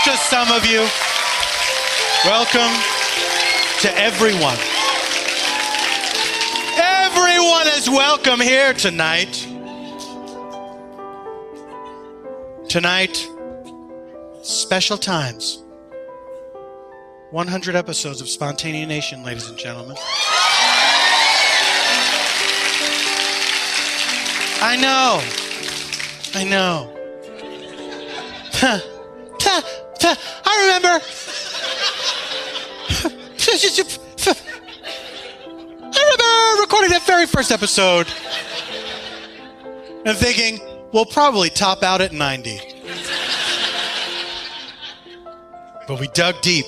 just some of you. Welcome to everyone. Everyone is welcome here tonight. Tonight, special times. 100 episodes of Spontaneanation, ladies and gentlemen. I know. I remember. I remember recording that very first episode and thinking, we'll probably top out at 90. But we dug deep.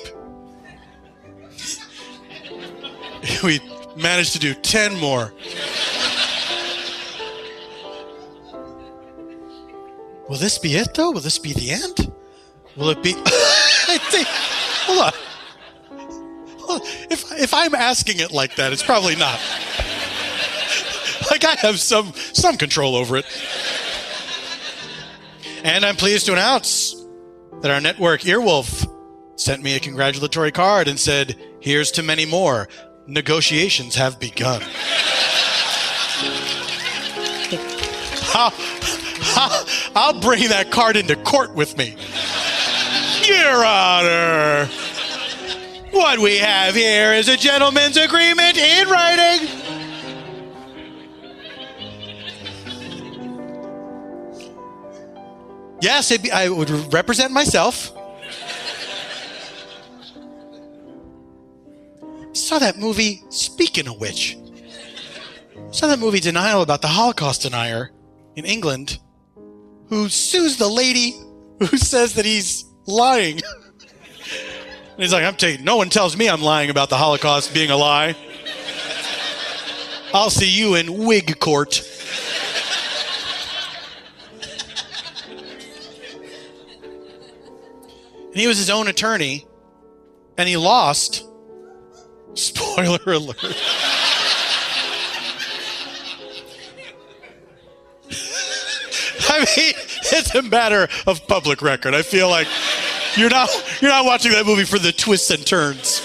We managed to do 10 more. Will this be it, though? Will this be the end? Will it be... I think... Hold on. If I'm asking it like that, it's probably not. Like I have some control over it. And I'm pleased to announce that our network, Earwolf, sent me a congratulatory card and said, here's to many more. Negotiations have begun. I'll bring that card into court with me. Your Honor, what we have here is a gentleman's agreement in writing. Yes, I would represent myself. Saw that movie, speaking of which, saw that movie Denial about the Holocaust denier in England who sues the lady who says that he's lying. And he's like, no one tells me I'm lying about the Holocaust being a lie. I'll see you in wig court. And he was his own attorney, and he lost. Spoiler alert. I mean, it's a matter of public record. I feel like you're not watching that movie for the twists and turns.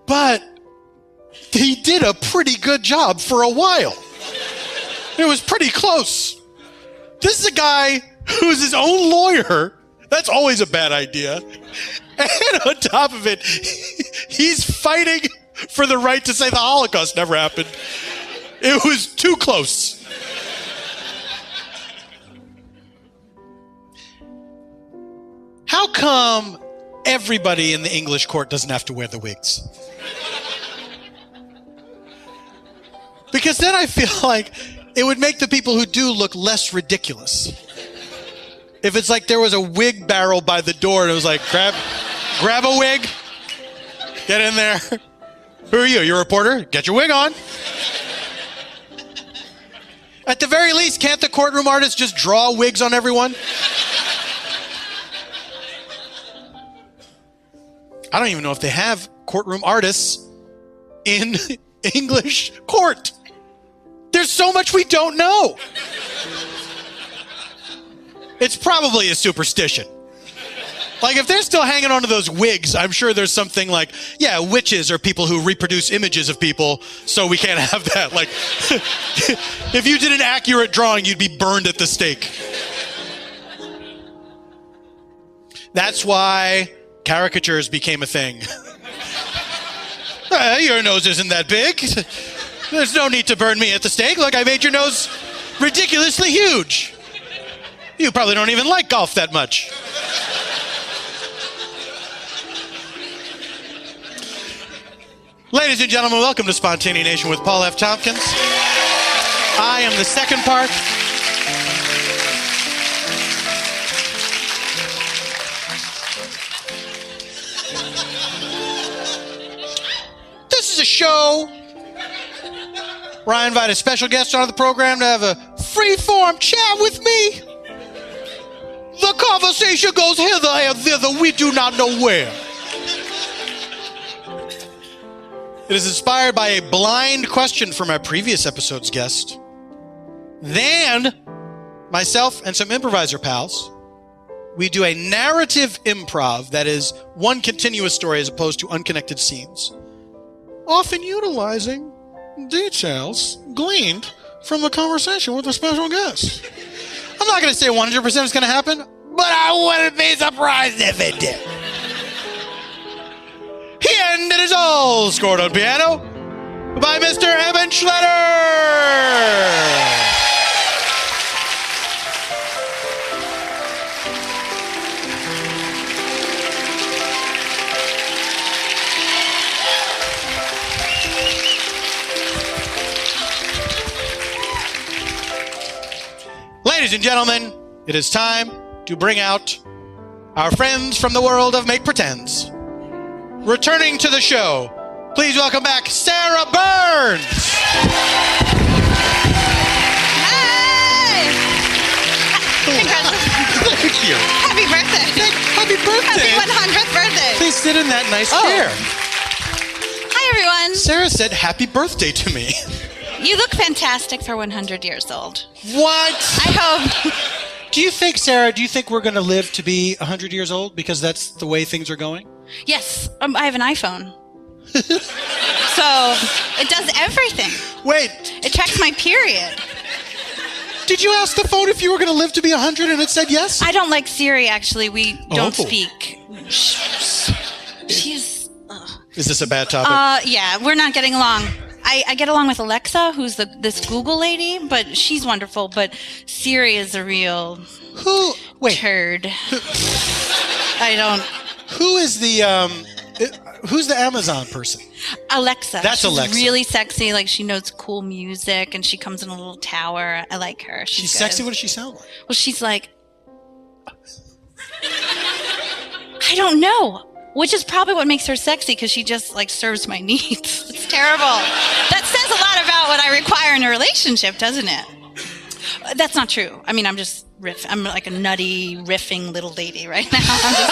But he did a pretty good job for a while. It was pretty close. This is a guy who's his own lawyer. That's always a bad idea. And on top of it, he's fighting for the right to say the Holocaust never happened. It was too close. How come everybody in the English court doesn't have to wear the wigs? Because then I feel like it would make the people who do look less ridiculous. If it's like there was a wig barrel by the door and it was like, grab a wig, get in there. Who are you? You're a reporter? Get your wig on. At the very least, can't the courtroom artist just draw wigs on everyone? I don't even know if they have courtroom artists in English court. There's so much we don't know. It's probably a superstition. Like, if they're still hanging onto those wigs, I'm sure there's something like, yeah, witches are people who reproduce images of people, so we can't have that. Like, if you did an accurate drawing, you'd be burned at the stake. That's why caricatures became a thing. Your nose isn't that big. There's no need to burn me at the stake. Look, I made your nose ridiculously huge. You probably don't even like golf that much. Ladies and gentlemen, welcome to Spontaneanation with Paul F. Tompkins. I am the second part. This is a show where I invite a special guest onto the program to have a free-form chat with me. The conversation goes hither and thither, we do not know where. It is inspired by a blind question from our previous episode's guest. Then, myself and some improviser pals, we do a narrative improv that is one continuous story as opposed to unconnected scenes, often utilizing details gleaned from the conversation with a special guest. I'm not going to say 100% is going to happen, but I wouldn't be surprised if it did. He ended his all scored on piano by Mr. Eban Schletter. Ladies and gentlemen, it is time to bring out our friends from the world of Make Pretends. Returning to the show, please welcome back Sarah Burns. Hey! Thank you. Happy birthday. Happy birthday. Happy 100th birthday. Please sit in that nice chair. Hi, everyone. Sarah said happy birthday to me. You look fantastic for 100 years old. What? I hope. Do you think, Sarah, we're going to live to be 100 years old because that's the way things are going? Yes, I have an iPhone. So it does everything. Wait. It tracks my period. Did you ask the phone if you were going to live to be 100 and it said yes? I don't like Siri, actually. We don't Oh. speak. She's... Is this a bad topic? Yeah, we're not getting along. I get along with Alexa, who's this Google lady, but she's wonderful. But Siri is a real turd. Who is who's the Amazon person? Alexa. That's she's Alexa. Really sexy. Like, she knows cool music, and she comes in a little tower. I like her. She's good. sexy. What does she sound like? Well, she's like, I don't know. Which is probably what makes her sexy, because she just like serves my needs. It's terrible. That says a lot about what I require in a relationship, doesn't it? That's not true. I mean, I'm just I'm like a nutty, riffing little lady right now. I'm just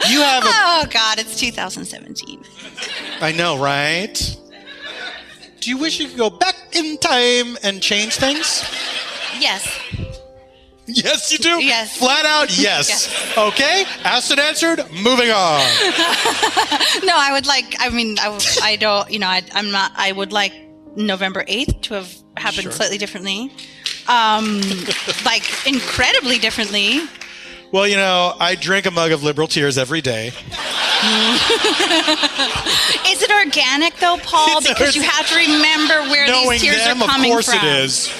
like, You have oh God, it's 2017. I know, right? Do you wish you could go back in time and change things? Yes. Yes, you do? Yes. Flat out, yes. Yes. Okay, asked and answered, moving on. No, I would like, I mean, I don't, I would like November 8th to have happened slightly differently. Like, incredibly differently. Well, I drink a mug of liberal tears every day. Is it organic, though, Paul? Because you have to remember where these tears are coming from. Of course it is.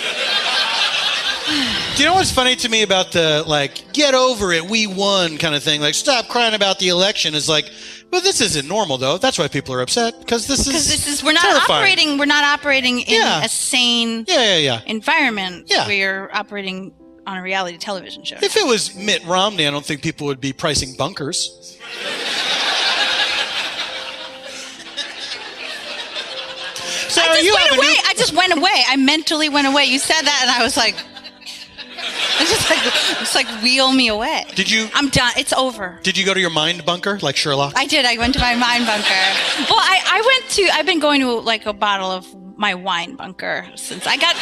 Do you know what's funny to me about the, like, get over it, we won kind of thing? Like, stop crying about the election is like, well, this isn't normal, though. That's why people are upset, because this is we're not terrifying. We're not operating in a sane environment. Yeah. We're operating on a reality television show. If it was Mitt Romney, I don't think people would be pricing bunkers. Sarah, I just went away. I mentally went away. You said that, and I was like, it's like wheel me away. Did you? I'm done. It's over. Did you go to your mind bunker like Sherlock? I did. I went to my mind bunker. Well, I've been going to like a bottle of my wine bunker since I got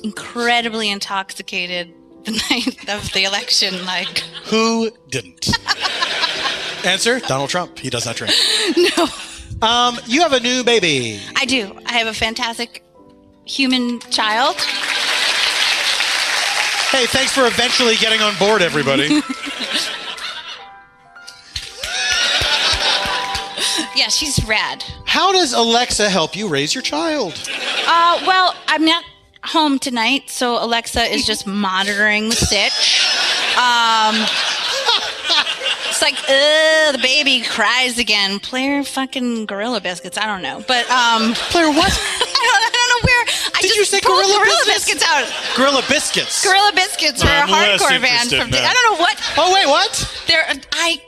incredibly intoxicated the night of the election. Like, who didn't? Answer: Donald Trump. He does not drink. No. You have a new baby. I do. I have a fantastic human child. Hey, thanks for eventually getting on board, everybody. Yeah, she's rad. How does Alexa help you raise your child? Well, I'm not home tonight, so Alexa is just monitoring the stitch. It's like, the baby cries again. Play her fucking Gorilla Biscuits. I don't know, but Play her what? I don't know where. Did you say Gorilla Biscuits out? Gorilla Biscuits. Gorilla Biscuits were a hardcore band from. I don't know what. Oh wait, what? I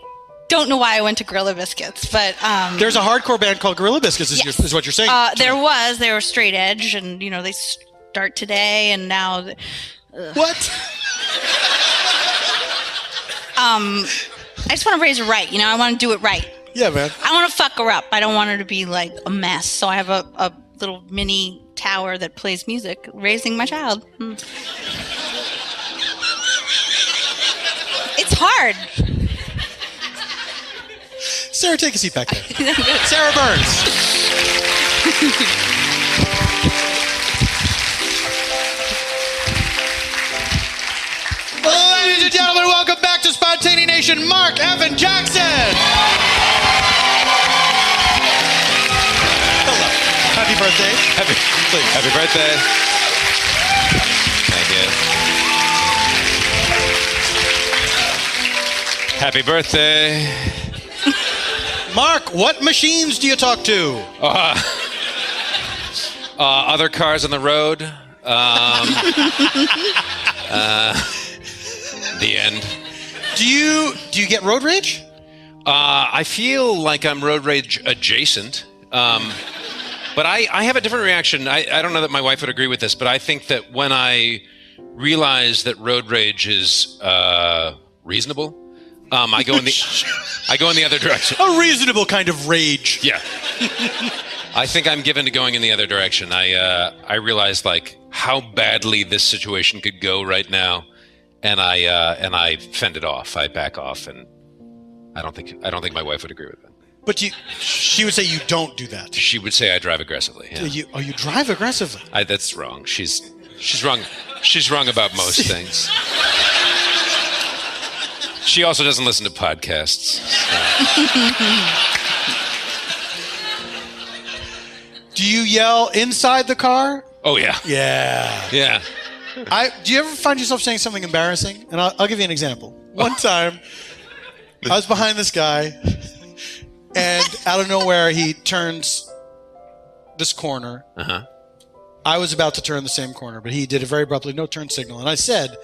don't know why I went to Gorilla Biscuits, but there's a hardcore band called Gorilla Biscuits. Is what you're saying? They were straight edge, and they start today, and now. What? I just want to raise her right. I want to do it right. Yeah, man. I want to fuck her up. I don't want her to be like a mess. So I have a little mini tower that plays music, raising my child. It's hard. Sarah, take a seat back there. Sarah Burns. Ladies and gentlemen, welcome back to Spontaneous Nation, Marc, Evan, Jackson. Hello. Happy birthday. Happy birthday. Thank you. Happy birthday. Marc, what machines do you talk to? Other cars on the road. The end. Do you get road rage? I feel like I'm road rage adjacent. But I have a different reaction. I don't know that my wife would agree with this, but I think that when I realize that road rage is reasonable, I go in the other direction. A reasonable kind of rage. Yeah. I think I'm given to going in the other direction. I realize like how badly this situation could go right now, and I fend it off. I back off, and I don't think my wife would agree with that. But she would say you don't do that. She would say I drive aggressively. Yeah. You drive aggressively? That's wrong. She's wrong. She's wrong about most things. She also doesn't listen to podcasts. Do you yell inside the car? Oh yeah. Yeah. Yeah. Do you ever find yourself saying something embarrassing? And I'll give you an example. One time, I was behind this guy, and out of nowhere, he turns this corner. I was about to turn the same corner, but he did a very abruptly no turn signal. And I said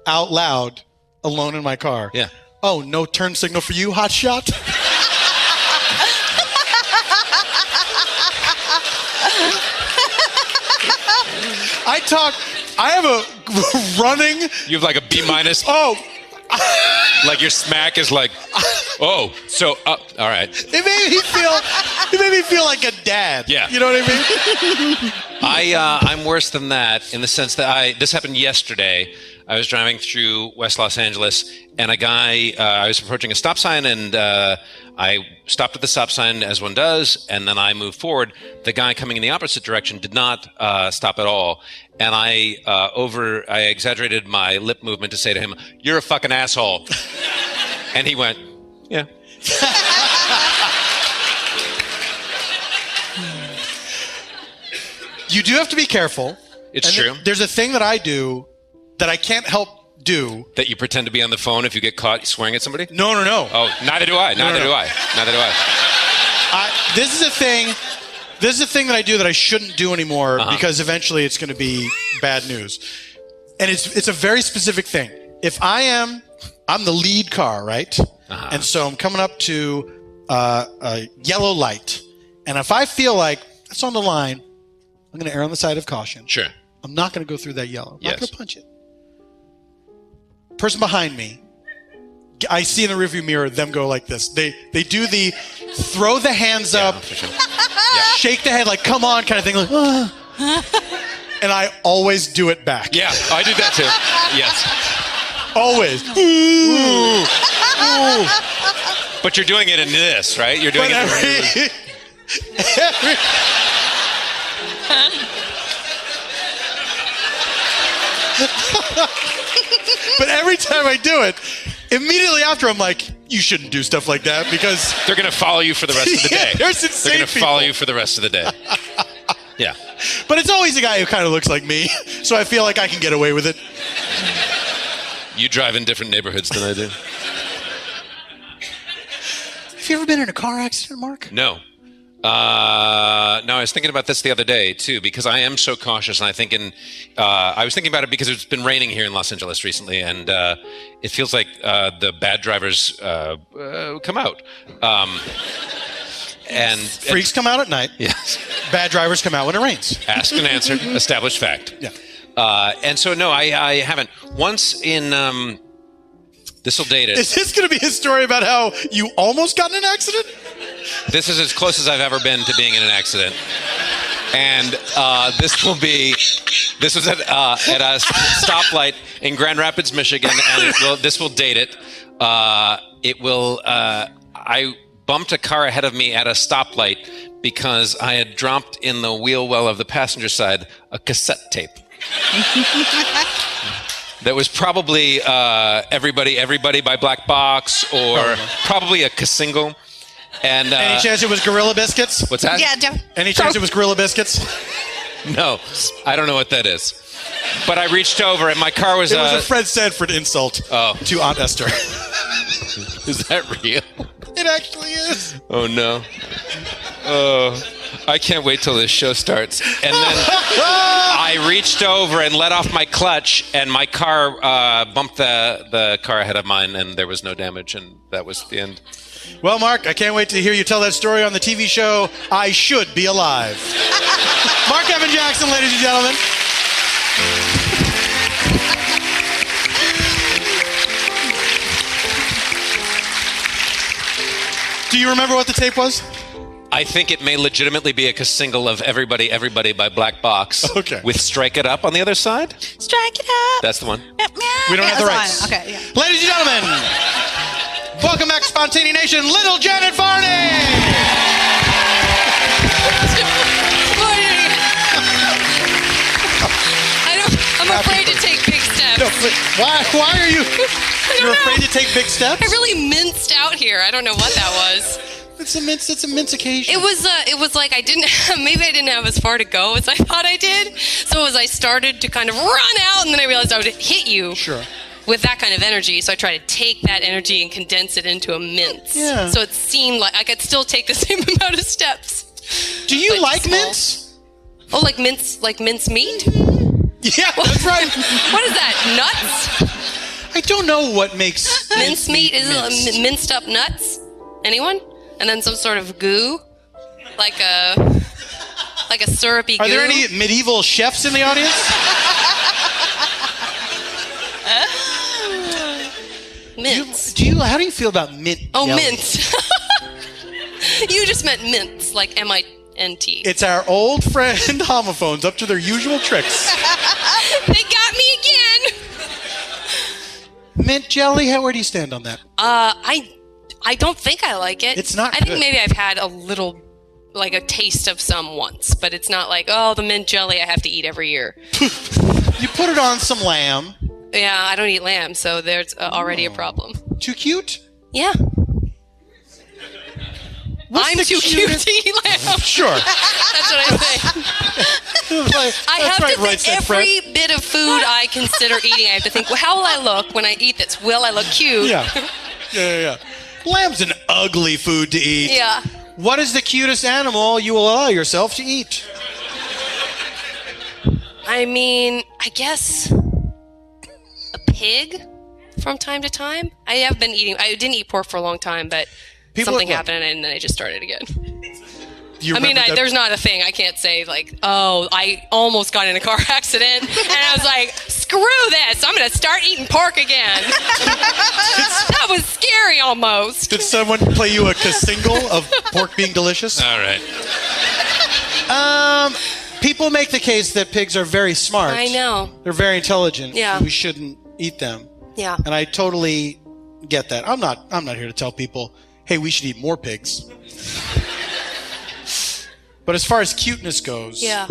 out loud, alone in my car, yeah. Oh, no turn signal for you, hot shot? I have a running. You have like a B-. Oh. Like your smack is like, oh, so all right. It made me feel like a dad. Yeah. You know what I mean? I'm worse than that in the sense that this happened yesterday. I was driving through West Los Angeles, and a guy, I was approaching a stop sign, and I stopped at the stop sign as one does, and then I moved forward. The guy coming in the opposite direction did not stop at all, and I exaggerated my lip movement to say to him, "You're a fucking asshole." And he went, "Yeah." You do have to be careful. It's true. There's a thing that I do that I can't help do. That you pretend to be on the phone if you get caught swearing at somebody? No. Oh, neither do I. Neither do I. This is a thing that I do that I shouldn't do anymore because eventually it's going to be bad news. And it's a very specific thing. If I'm the lead car, right? And so I'm coming up to a yellow light. And if I feel like it's on the line, I'm going to err on the side of caution. Sure. I'm not going to go through that yellow. I'm not going to punch it. Person behind me, I see in the rearview mirror them go like this. They do the throw the hands up, sure. shake the head like come on kind of thing, like, and I always do it back. Yeah, I do that too. Yes, always. But you're doing it in this, right? You're doing it. But every time I do it, immediately after I'm like, you shouldn't do stuff like that because they're going to follow you for the rest of the day. There's insane They're going to follow you for the rest of the day. Yeah. But it's always a guy who kind of looks like me, so I feel like I can get away with it. You drive in different neighborhoods than I do. Have you ever been in a car accident, Marc? No. No, I was thinking about this the other day too, because I am so cautious, and I was thinking about it because it's been raining here in Los Angeles recently, and it feels like the bad drivers come out. And freaks come out at night. Yes. Bad drivers come out when it rains. Asked and answered, established fact. Yeah. And so no, I haven't. Once in this'll date it. Is this going to be a story about how you almost got in an accident? This is as close as I've ever been to being in an accident. And this was at a stoplight in Grand Rapids, Michigan, and this will date it. I bumped a car ahead of me at a stoplight because I had dropped in the wheel well of the passenger side a cassette tape. That was probably Everybody by Black Box, or probably a single. And any chance it was Gorilla Biscuits? What's that? Yeah. Any chance it was Gorilla Biscuits? No, I don't know what that is. But I reached over and my car was... It was a Fred Sanford insult to Aunt Esther. Is that real? It actually is. Oh, no. Oh, I can't wait till this show starts. And then I reached over and let off my clutch, and my car bumped the car ahead of mine, and there was no damage, and that was the end. Well, Mark, I can't wait to hear you tell that story on the TV show I Should Be Alive. Marc Evan Jackson, ladies and gentlemen. Do you remember what the tape was? I think it may legitimately be a single of Everybody by Black Box. Okay. With Strike It Up on the other side. Strike it up. That's the one. We don't have the rights. Okay, yeah. Ladies and gentlemen, welcome back to Spontanea Nation, Little Janet Varney. I'm afraid to take big steps. No, why are you? You're afraid to take big steps? I really minced out here. I don't know what that was. It's a mince occasion. It was like I didn't have as far to go as I thought I did. So as I started to kind of run out, and then I realized I would hit you. Sure. With that kind of energy, so I tried to take that energy and condense it into a mince. Yeah. So it seemed like I could still take the same amount of steps. Do you like small. mince? Oh, like mince meat? Yeah, that's right. What is that? Nuts? I don't know what makes Mince meat is minced up nuts. Anyone? And then some sort of goo, like a syrupy goo. Are there any medieval chefs in the audience? Mince. How do you feel about mint? Oh, jelly? mince. You just meant mince, like M-I-N-T. It's our old friend homophones up to their usual tricks. They got me again. Mint jelly, where do you stand on that? I don't think I like it. It's not I think good. maybe I've had a little, like a taste of some once, but it's not like, oh, the mint jelly I have to eat every year. You put it on some lamb. Yeah, I don't eat lamb, so there's already a problem. Too cute? Yeah. I'm too cute to eat lamb. Sure. That's what I say. I have to think every bit of food I consider eating, I have to think, well, how will I look when I eat this? Will I look cute? Yeah. Lamb's an ugly food to eat. Yeah. What is the cutest animal you will allow yourself to eat? I mean, I guess a pig from time to time. I didn't eat pork for a long time, but something happened and then I just started again. There's not a thing. I can't say like, oh, I almost got in a car accident and I was like, screw this. I'm going to start eating pork again. That was scary almost. Did someone play you a single of pork being delicious? All right. People make the case that pigs are very smart. I know. They're very intelligent. Yeah. We shouldn't eat them. Yeah. And I totally get that. I'm not here to tell people, hey, we should eat more pigs. But as far as cuteness goes, yeah.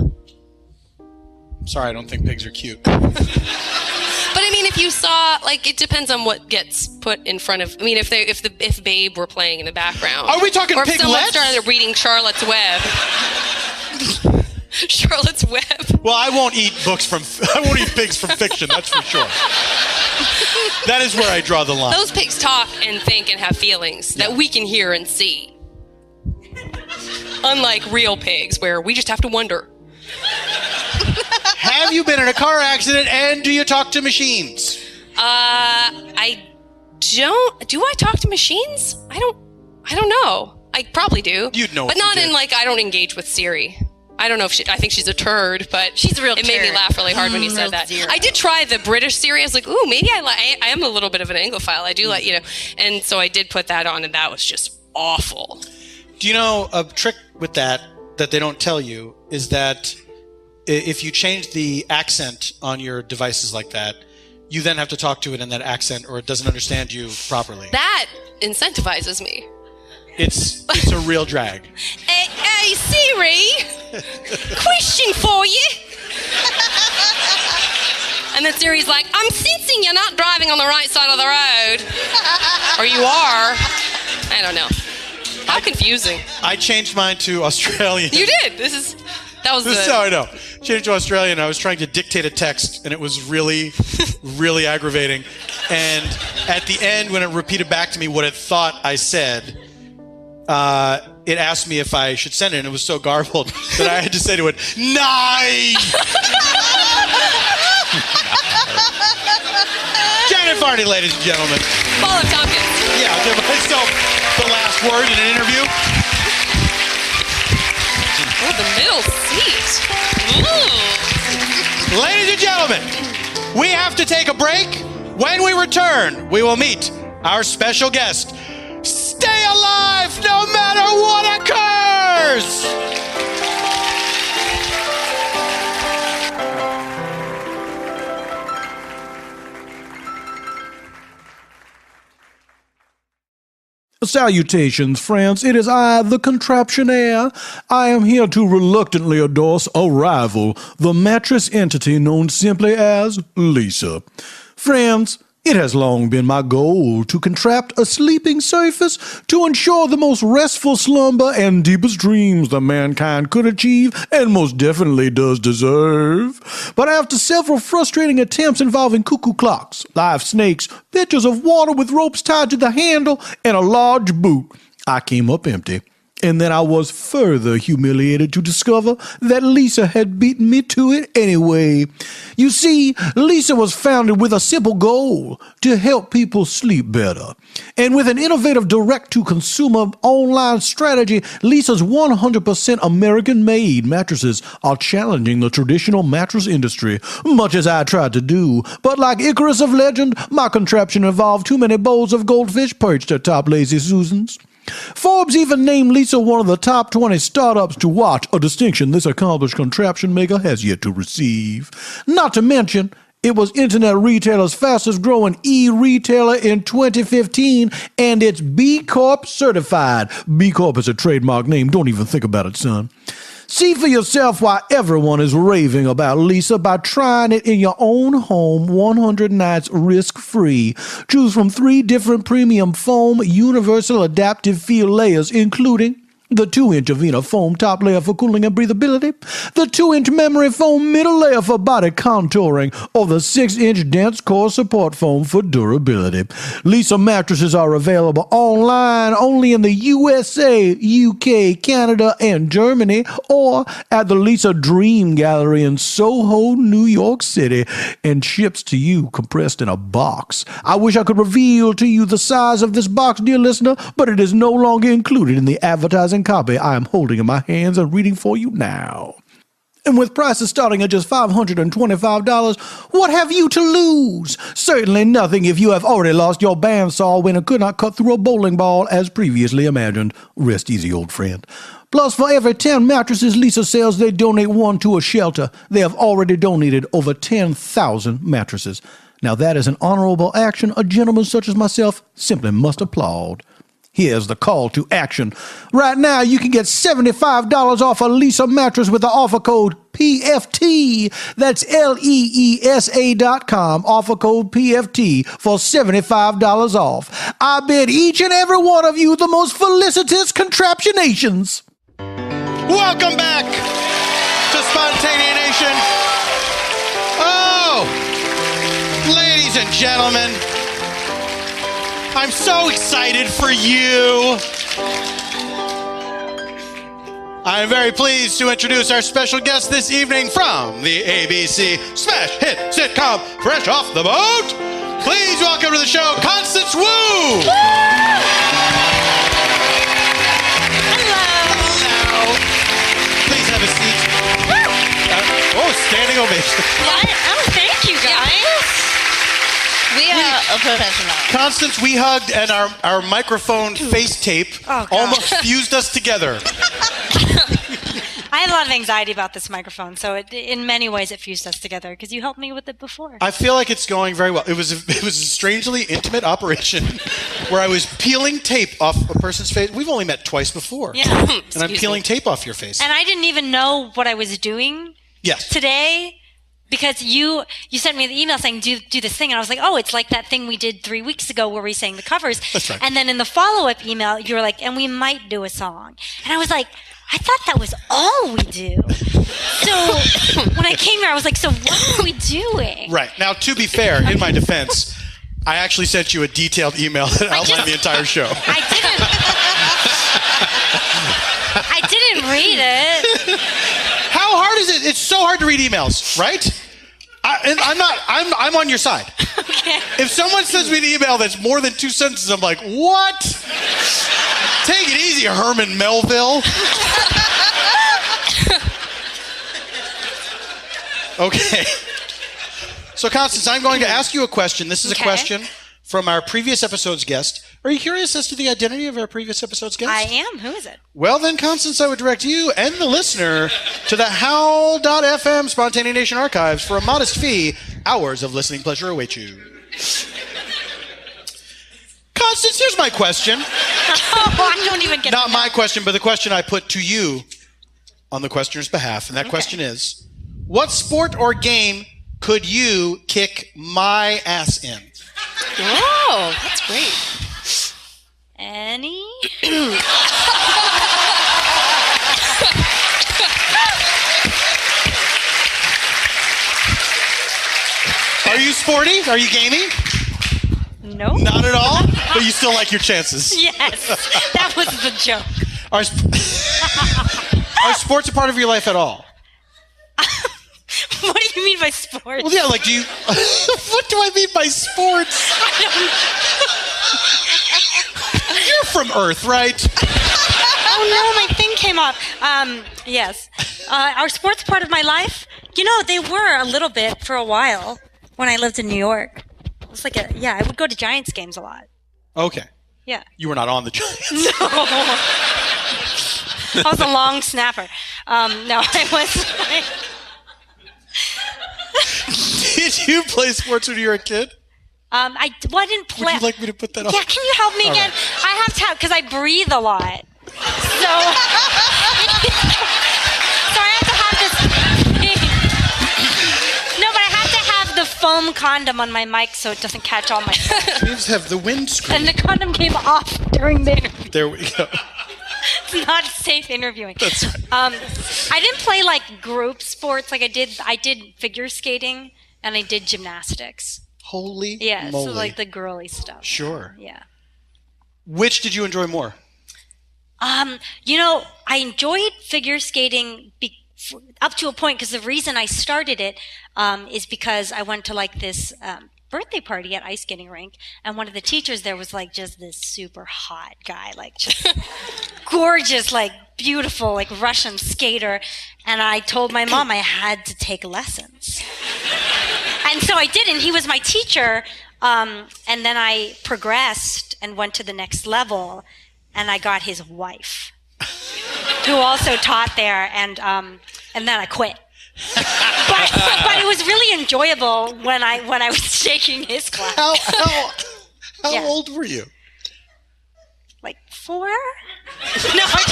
Sorry, I don't think pigs are cute. But I mean, if you saw, like, it depends on what gets put in front of. I mean, if Babe were playing in the background, are we talking or if piglets? someone started reading Charlotte's Web. Charlotte's Web. Well, I won't eat pigs from fiction. That's for sure. That is where I draw the line. Those pigs talk and think and have feelings that we can hear and see. Unlike real pigs, where we just have to wonder. Have you been in a car accident and do you talk to machines? I don't. Do I talk to machines? I don't know. I probably do. You'd know, but not in like I don't engage with Siri. I don't know if I think she's a turd, but she's a real. It made me laugh really hard when you said that. Zero. I did try the British Siri. I was like, ooh, maybe I am a little bit of an Anglophile. I do like, and so I did put that on, and that was just awful. Do you know a trick with that that they don't tell you is that if you change the accent on your devices like that, you then have to talk to it in that accent or it doesn't understand you properly. That incentivizes me. It's a real drag. Hey Siri, question for you. And then Siri's like, I'm sensing you're not driving on the right side of the road. Or you are. I don't know. How confusing. I changed mine to Australian. You did. That was how I know. Changed to Australian. I was trying to dictate a text, and it was really, really aggravating. And at the end, when it repeated back to me what it thought I said, it asked me if I should send it, and it was so garbled that I had to say to it, "Nine." Janet Varney, ladies and gentlemen. Paul F. Tompkins. Yeah, I'll give myself the last word in an interview. Oh, the middle seat. Ooh. Ladies and gentlemen, we have to take a break. When we return, we will meet our special guest. Stay alive no matter what occurs! Salutations, friends. It is I, the Contraptionaire. I am here to reluctantly endorse a rival, the mattress entity known simply as Lisa. Friends, it has long been my goal to contract a sleeping surface to ensure the most restful slumber and deepest dreams that mankind could achieve and most definitely does deserve. But after several frustrating attempts involving cuckoo clocks, live snakes, pitchers of water with ropes tied to the handle, and a large boot, I came up empty. And then I was further humiliated to discover that Lisa had beaten me to it anyway. You see, Lisa was founded with a simple goal: to help people sleep better. And with an innovative direct-to-consumer online strategy, Lisa's 100% American-made mattresses are challenging the traditional mattress industry, much as I tried to do. But like Icarus of legend, my contraption involved too many bowls of goldfish perched atop lazy Susans. Forbes even named Lisa one of the top 20 startups to watch, a distinction this accomplished contraption maker has yet to receive. Not to mention, it was Internet Retailer's fastest growing e-retailer in 2015, and it's B Corp certified. B Corp is a trademark name. Don't even think about it, son. See for yourself why everyone is raving about Lisa by trying it in your own home 100 nights risk-free. Choose from 3 different premium foam universal adaptive feel layers, including the 2-inch Avena foam top layer for cooling and breathability, the 2-inch memory foam middle layer for body contouring, or the 6-inch dense core support foam for durability. Lisa mattresses are available online only in the USA, UK, Canada, and Germany, or at the Lisa Dream Gallery in Soho, New York City, and ships to you compressed in a box. I wish I could reveal to you the size of this box, dear listener, but it is no longer included in the advertising copy I am holding in my hands and reading for you now. And with prices starting at just $525, what have you to lose? Certainly nothing if you have already lost your bandsaw when it could not cut through a bowling ball as previously imagined. Rest easy, old friend. Plus, for every 10 mattresses Lisa sells, they donate one to a shelter. They have already donated over 10,000 mattresses. Now that is an honorable action a gentleman such as myself simply must applaud. Here's the call to action. Right now, you can get $75 off a Lisa mattress with the offer code PFT. That's LEESA.com. Offer code PFT for $75 off. I bid each and every one of you the most felicitous contraptionations. Welcome back to Spontaneanation. Oh, ladies and gentlemen, I'm so excited for you. I am very pleased to introduce our special guest this evening from the ABC smash hit sitcom Fresh Off the Boat. Please welcome to the show, Constance Wu. Hello. Please have a seat. Standing ovation. What? Oh, thank you, guys. We are a professional. Constance, we hugged, and our microphone face tape almost fused us together. anxiety about this microphone, so in many ways it fused us together because you helped me with it before. I feel like it's going very well. It was a strangely intimate operation where I was peeling tape off a person's face. We've only met twice before. Yeah. And I'm peeling tape off your face. And I didn't even know what I was doing Yes. today because you sent me the email saying do this thing, and I was like, oh, it's like that thing we did 3 weeks ago where we sang the covers. That's right. And then in the follow-up email, you were like, and we might do a song. And I was like, I thought that was all we do. So when I came here, I was like, so what are we doing? Right. Now, to be fair, in my defense, I actually sent you a detailed email that outlined the entire show. I didn't read it. How hard is it? It's so hard to read emails, right? I'm on your side. Okay. If someone sends me an email that's more than 2 sentences, I'm like, what? Take it easy, Herman Melville. Okay. So, Constance, I'm going to ask you a question. This is a question from our previous episode's guest. Are you curious as to the identity of our previous episode's guest? I am. Who is it? Well, then, Constance, I would direct you and the listener to the Howl.fm Spontaneanation archives. For a modest fee, hours of listening pleasure await you. Constance, here's my question. I don't even get Not my question, but the question I put to you on the questioner's behalf. And that question is, what sport or game could you kick my ass in? Oh, that's great. Any? Are you sporty? Are you gamey? No. Not at all? But you still like your chances. Yes. That was the joke. Are sports a part of your life at all? What do you mean by sports? Well, yeah, like, do you... What do I mean by sports? You're from Earth, right? Oh, no, my thing came up. Yes. Are sports part of my life? You know, they were a little bit for a while when I lived in New York. It was like I would go to Giants games a lot. Okay. Yeah. You were not on the Giants. No. I was a long snapper. No, I was... Did you play sports when you were a kid? I didn't play. Would you like me to put that on? Yeah, can you help me again? Right. I have to, because I breathe a lot. So I have to have this. No, but I have to have the foam condom on my mic so it doesn't catch all my stuff. You just have the windscreen. And the condom came off during the interview. There we go. It's not safe interviewing. That's right. I didn't play like group sports. Like I did figure skating and I did gymnastics. Holy Yeah, moly. so like the girly stuff. Sure. Yeah. Which did you enjoy more? You know, I enjoyed figure skating up to a point because the reason I started it is because I went to like this birthday party at ice skating rink, and one of the teachers there was like just this super hot guy, like just gorgeous, like beautiful, like Russian skater, and I told my mom I had to take lessons. And so I did, and he was my teacher, and then I progressed and went to the next level, and I got his wife, who also taught there, and then I quit. But it was really enjoyable when I was taking his class. How Yeah. old were you? Like 4? No, I'm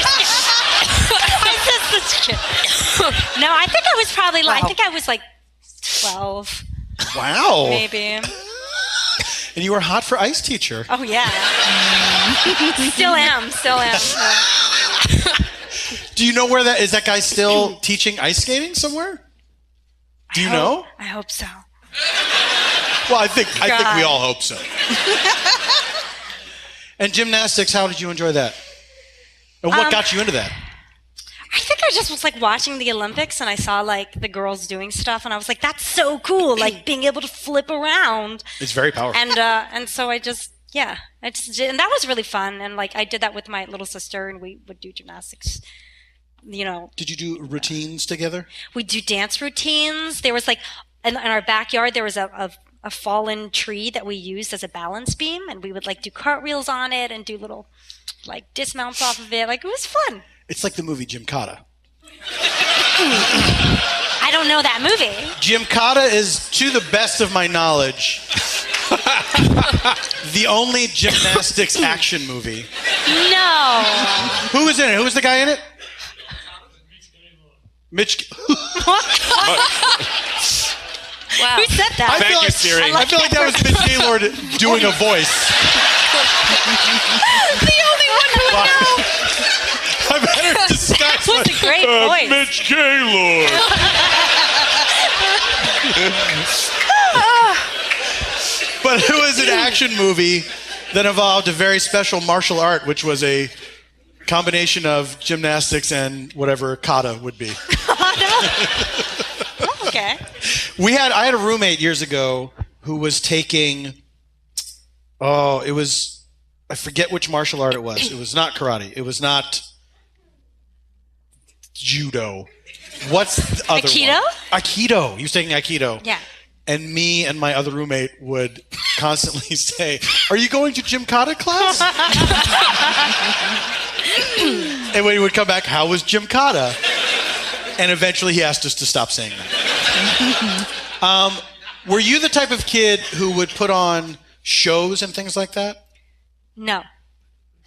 just kidding. No, I think I was probably like, I think I was like 12. Wow. Maybe. And you were hot for ice teacher. Oh, yeah. Still am. Do you know where that is? That guy still teaching ice skating somewhere? Do you know? I hope so. Well, I think we all hope so. And gymnastics, how did you enjoy that? And what got you into that? I think I just was like watching the Olympics and I saw like the girls doing stuff and I was like, that's so cool, like being able to flip around. It's very powerful. And so I just did, and that was really fun. And like I did that with my little sister and we would do gymnastics. You know. Did you do routines together? We do dance routines. There was like in our backyard there was a fallen tree that we used as a balance beam, and we would like do cartwheels on it and do little like dismounts off of it. Like it was fun. It's like the movie Gymkata. I don't know that movie. Gymkata is, to the best of my knowledge, the only gymnastics action movie. No. Who was in it? Who was the guy in it? Mitch. Wow. Who said that? Thank you, Siri. I feel like that was Mitch Gaylord doing a voice. The only one who would know. I better disguise That was a great voice. Mitch Gaylord. But it was an action movie that involved a very special martial art, which was a combination of gymnastics and whatever kata would be. Okay. I had a roommate years ago who was taking, I forget which martial art it was. It was not karate. It was not judo. What's the other Aikido? one? Aikido. He was taking Aikido. Yeah. And me and my other roommate would constantly say, "Are you going to Gymkata class?" And when he would come back, "How was Gymkata?" And eventually he asked us to stop saying that. Were you the type of kid who would put on shows and things like that? No.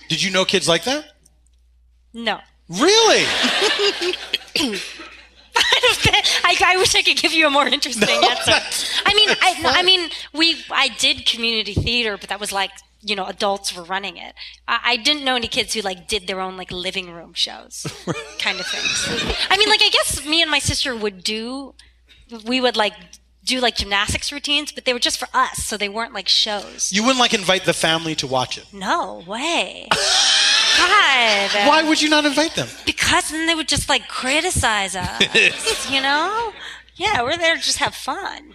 Did you know kids like that? No. Really? I wish I could give you a more interesting answer. I did community theater, but that was like, adults were running it. I didn't know any kids who did their own living room shows, kind of things. I guess me and my sister would do gymnastics routines, but they were just for us, so they weren't shows. You wouldn't invite the family to watch it? No way. God. Why would you not invite them? Because then they would just criticize us, Yeah, we're there to just have fun.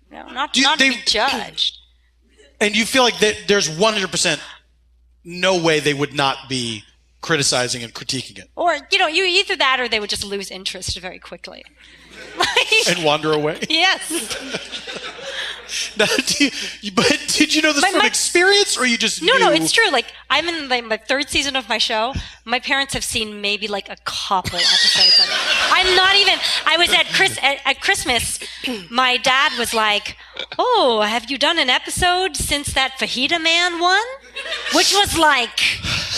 Not to be judged. And you feel like there's 100% no way they would not be criticizing and critiquing it? Or, you either that or they would just lose interest very quickly. And wander away? Yes. Now, did you know this from experience, or you just knew? No, it's true. I'm in my third season of my show. My parents have seen maybe a couple episodes of it. I was at Christmas. My dad was like, "Oh, have you done an episode since that fajita man won?" Which was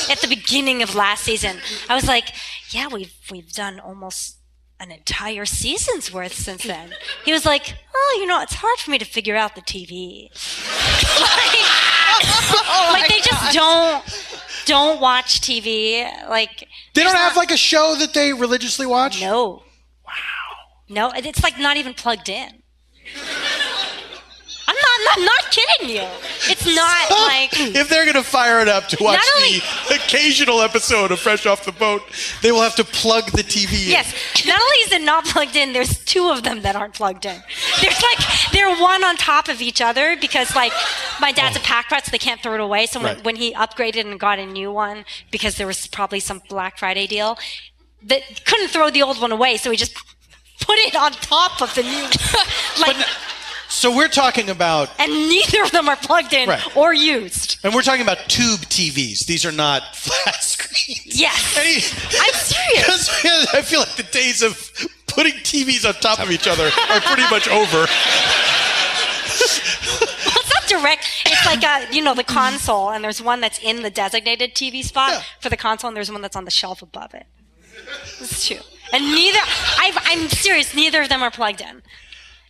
at the beginning of last season. I was like, "Yeah, we've done almost an entire season's worth since then." He was like, "Oh, it's hard for me to figure out the TV." They just don't watch TV. They don't have a show that they religiously watch? No. Wow. No, it's not even plugged in. I'm not kidding you. It's not if they're going to fire it up to watch the occasional episode of Fresh Off the Boat, they will have to plug the TV in. Yes. Not only is it not plugged in, there's two of them that aren't plugged in. There's they're one on top of each other because my dad's a pack rat, so they can't throw it away. So when he upgraded and got a new one, because there was probably some Black Friday deal, that couldn't throw the old one away, so he just put it on top of the new So we're talking about... And neither of them are plugged in or used. And we're talking about tube TVs. These are not flat screens. Yes. I'm serious. I feel like the days of putting TVs on top of each other are pretty much over. Well, it's not direct. It's the console, and there's one that's in the designated TV spot for the console, and there's one that's on the shelf above it. It's two. And I'm serious, neither of them are plugged in.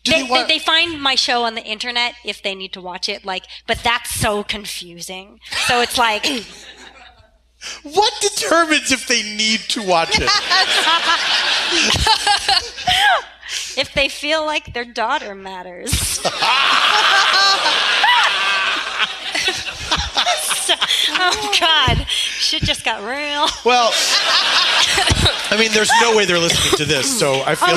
They find my show on the internet if they need to watch it, but that's so confusing. So it's what determines if they need to watch it? If they feel like their daughter matters. Oh, God. Shit just got real. Well, there's no way they're listening to this, so I feel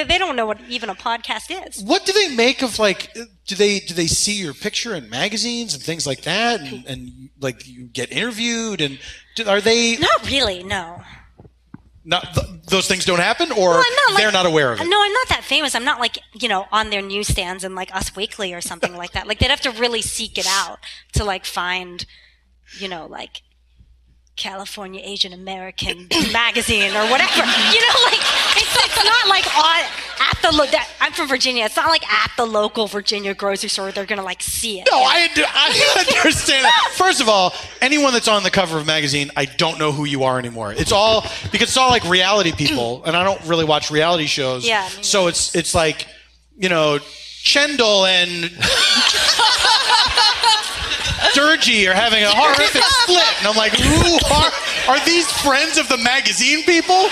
they don't know what even a podcast is. What do they make of do they see your picture in magazines and things like that, and you get interviewed, and are they? Not really, no. Those things don't happen, or they're not aware of it? No, I'm not that famous. I'm not on their newsstands in Us Weekly or something like that. They'd have to really seek it out to find, California Asian American magazine or whatever. You know, like it's not like at the I'm from Virginia. It's not like at the local Virginia grocery store they're gonna like see it. No, I understand that. First of all, anyone that's on the cover of a magazine, I don't know who you are anymore. It's all because it's all like reality people, and I don't really watch reality shows. Yeah. So it's like, you know, Chendal and Durgy are having a horrific split, and I'm like, who are these friends of the magazine people?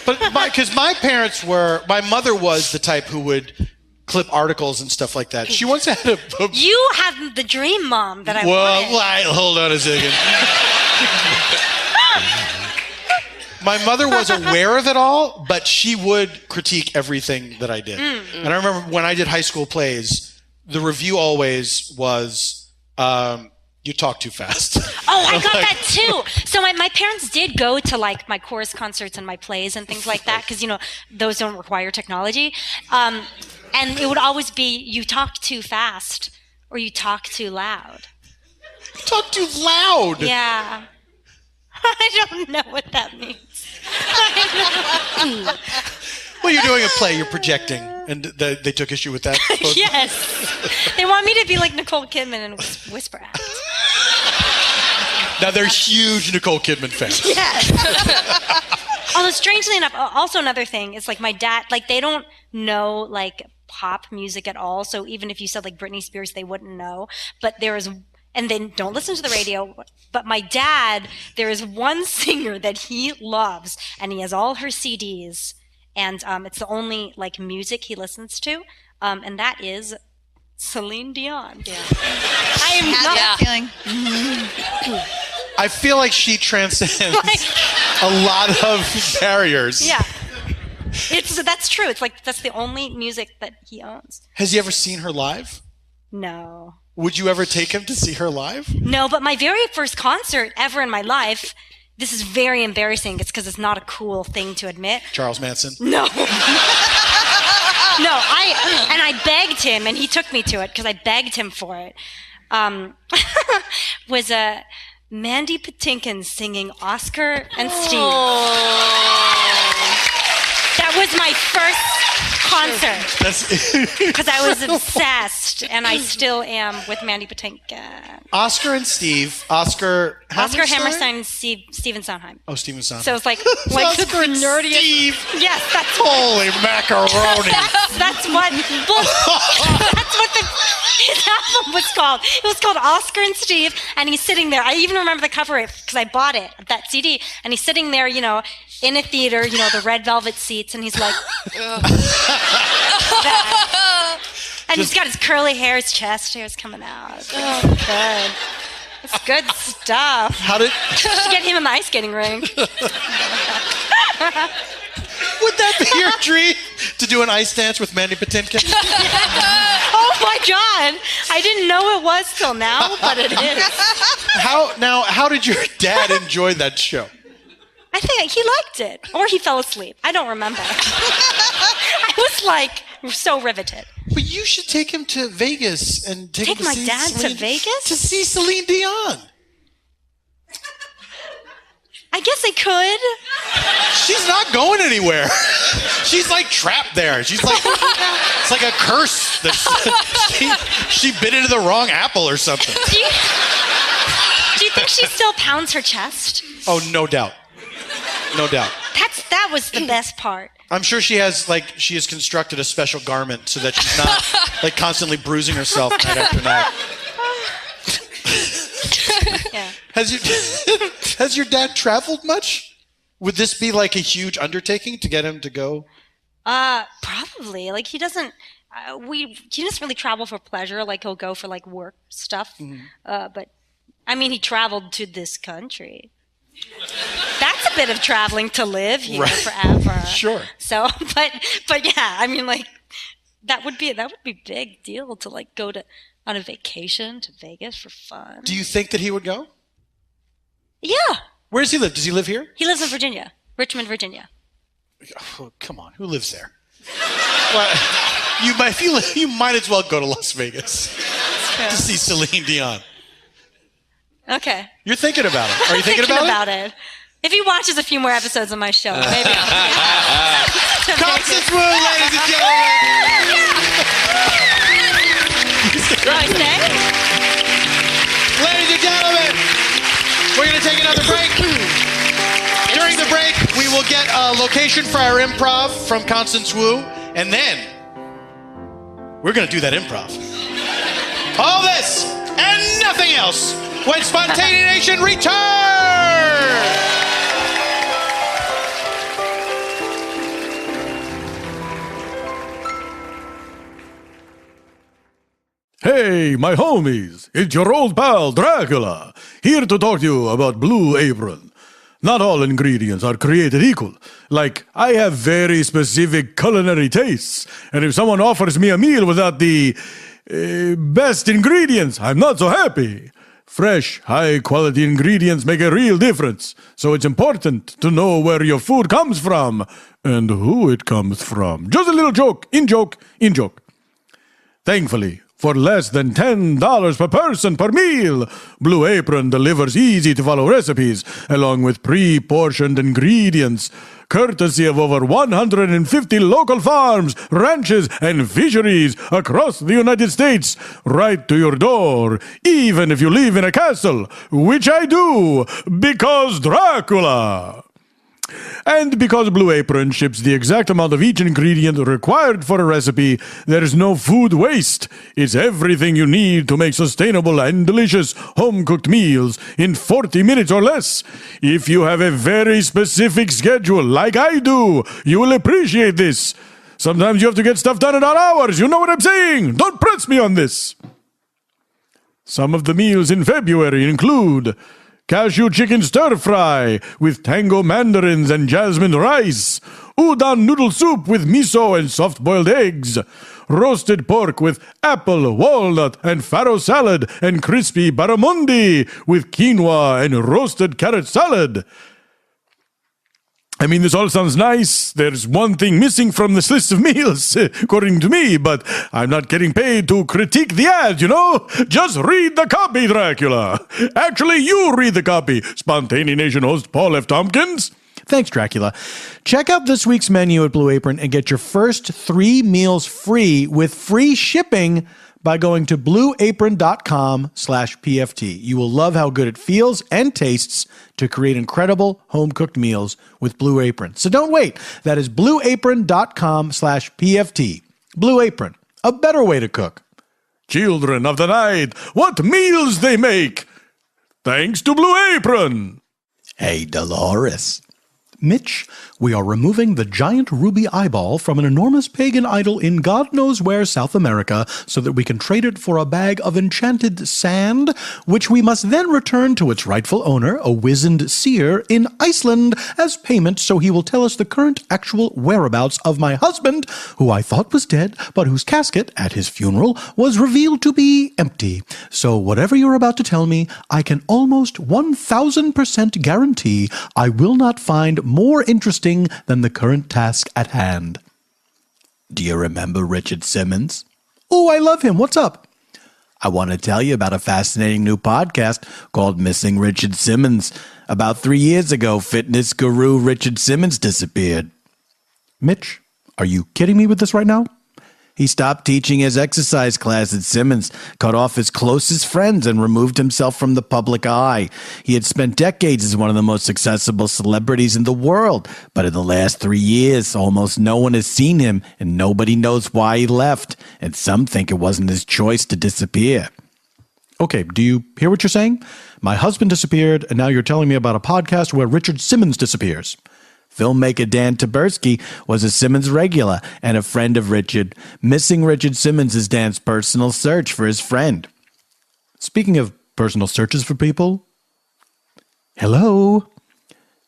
But because my mother was the type who would clip articles and stuff like that. She once had a You have the dream mom that I wanted. Hold on a second. My mother was aware of it all, but she would critique everything that I did. And I remember when I did high school plays, the review always was, you talk too fast. Oh, I got that too. So my parents did go to like my chorus concerts and my plays and things like that because, you know, those don't require technology. And it would always be, you talk too fast or you talk too loud. You talk too loud? Yeah. I don't know what that means. Well, you're doing a play, you're projecting, and they took issue with that? Yes. They want me to be like Nicole Kidman and whisper act. Now, they're huge Nicole Kidman fans. Yes. Although, strangely enough, also another thing is like my dad, like they don't know like pop music at all. So even if you said like Britney Spears, they wouldn't know. But there is... And then don't listen to the radio. But my dad, there is one singer that he loves, and he has all her CDs, and it's the only like music he listens to, and that is Celine Dion. Yeah. I am not that feeling. I feel like she transcends a lot of barriers. Yeah. That's true. It's like that's the only music that he owns. Has he ever seen her live? No. Would you ever take him to see her live? No, but my very first concert ever in my life, this is very embarrassing. It's because it's not a cool thing to admit. Charles Manson? No. I begged him, and he took me to it because I begged him for it. Was Mandy Patinkin singing Oscar and Steve. That was my first concert because I was obsessed, and I still am with Mandy Patinkin. Oscar and Steve. Oscar Hammerstein and Steven Sondheim. Oh, Steven Sondheim. So it's like Oscar and nerdiest. Steve. Yes, that's holy macaroni. That's what his album was called. It was called Oscar and Steve, and he's sitting there. I even remember the cover because I bought it, that CD, and he's sitting there, you know, in a theater, you know, the red velvet seats, and he's like, and he's got his curly hair, his chest hair's coming out. Oh, good. It's good stuff. How did get him in the ice skating rink? Would that be your dream? To do an ice dance with Mandy Patinkin? Oh my God! I didn't know it was till now, but it is. How did your dad enjoy that show? I think he liked it, or he fell asleep. I don't remember. I was like so riveted. But you should take him to Vegas and take him to my see dad Celine, to Vegas to see Celine Dion. I guess I could. She's not going anywhere. She's like trapped there. She's like, it's like a curse that she bit into the wrong apple or something. Do you think she still pounds her chest? Oh, no doubt. No doubt. That was the best part. I'm sure she has constructed a special garment so that she's not like constantly bruising herself night after night. Yeah. Has your dad traveled much? Would this be like a huge undertaking to get him to go? Probably. Like he doesn't really travel for pleasure. Like he'll go for like work stuff. Mm-hmm. But I mean, he traveled to this country. That's a bit of traveling to live here forever. Sure. So, but yeah, I mean, like that would be a big deal to like go on a vacation to Vegas for fun. Do you think that he would go? Yeah. Where does he live? Does he live here? He lives in Virginia, Richmond, Virginia. Oh, come on. Who lives there? You might as well go to Las Vegas to see Celine Dion. Okay. You're thinking about it. Are you thinking about it? If he watches a few more episodes of my show, maybe I'll. Constance Wu, ladies and gentlemen. Do I stay? Ladies and gentlemen, we're going to take another break. During the break, we will get a location for our improv from Constance Wu, and then we're going to do that improv. All this and nothing else when Spontaneanation returns! Hey, my homies, it's your old pal Dracula, here to talk to you about Blue Apron. Not all ingredients are created equal. Like, I have very specific culinary tastes, and if someone offers me a meal without the best ingredients, I'm not so happy. Fresh, high-quality ingredients make a real difference, so it's important to know where your food comes from and who it comes from. Just a little joke, in joke. Thankfully, for less than $10 per person per meal, Blue Apron delivers easy-to-follow recipes along with pre-portioned ingredients, courtesy of over 150 local farms, ranches, and fisheries across the United States, right to your door, even if you live in a castle, which I do, because Dracula. And because Blue Apron ships the exact amount of each ingredient required for a recipe, there is no food waste. It's everything you need to make sustainable and delicious home-cooked meals in 40 minutes or less. If you have a very specific schedule, like I do, you will appreciate this. Sometimes you have to get stuff done in odd hours. You know what I'm saying? Don't press me on this. Some of the meals in February include cashew chicken stir-fry with tango mandarins and jasmine rice, udon noodle soup with miso and soft-boiled eggs, roasted pork with apple, walnut, and farro salad, and crispy barramundi with quinoa and roasted carrot salad. I mean, this all sounds nice. There's one thing missing from this list of meals, according to me, but I'm not getting paid to critique the ad, you know? Just read the copy, Dracula. Actually, you read the copy, Spontaneanation host Paul F. Tompkins. Thanks, Dracula. Check out this week's menu at Blue Apron and get your first 3 meals free with free shipping by going to blueapron.com/PFT. You will love how good it feels and tastes to create incredible home-cooked meals with Blue Apron. So don't wait. That is blueapron.com/PFT. Blue Apron, a better way to cook. Children of the night, what meals they make! Thanks to Blue Apron! Hey, Dolores. Mitch, we are removing the giant ruby eyeball from an enormous pagan idol in God knows where, South America, so that we can trade it for a bag of enchanted sand, which we must then return to its rightful owner, a wizened seer in Iceland, as payment, so he will tell us the current actual whereabouts of my husband, who I thought was dead, but whose casket, at his funeral, was revealed to be empty. So whatever you're about to tell me, I can almost 1,000% guarantee I will not find more interesting than the current task at hand. Do you remember Richard Simmons? Oh, I love him. What's up? I want to tell you about a fascinating new podcast called Missing Richard Simmons. About 3 years ago, fitness guru Richard Simmons disappeared. Mitch, are you kidding me with this right now? He stopped teaching his exercise class at Simmons, cut off his closest friends, and removed himself from the public eye. He had spent decades as one of the most accessible celebrities in the world, but in the last 3 years, almost no one has seen him, and nobody knows why he left, and some think it wasn't his choice to disappear. Okay, do you hear what you're saying? My husband disappeared, and now you're telling me about a podcast where Richard Simmons disappears. Filmmaker Dan Taberski was a Simmons regular and a friend of Richard. Missing Richard Simmons is Dan's personal search for his friend. Speaking of personal searches for people, hello?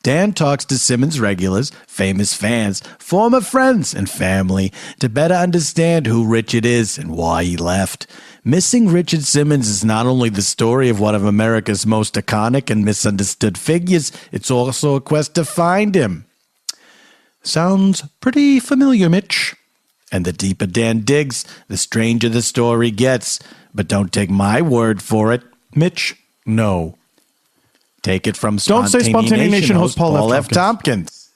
Dan talks to Simmons regulars, famous fans, former friends, and family to better understand who Richard is and why he left. Missing Richard Simmons is not only the story of one of America's most iconic and misunderstood figures, it's also a quest to find him. Sounds pretty familiar, Mitch. And the deeper Dan digs, the stranger the story gets. But don't take my word for it. Mitch, no. Take it from Don't say Spontaneanation host Paul F. Tompkins.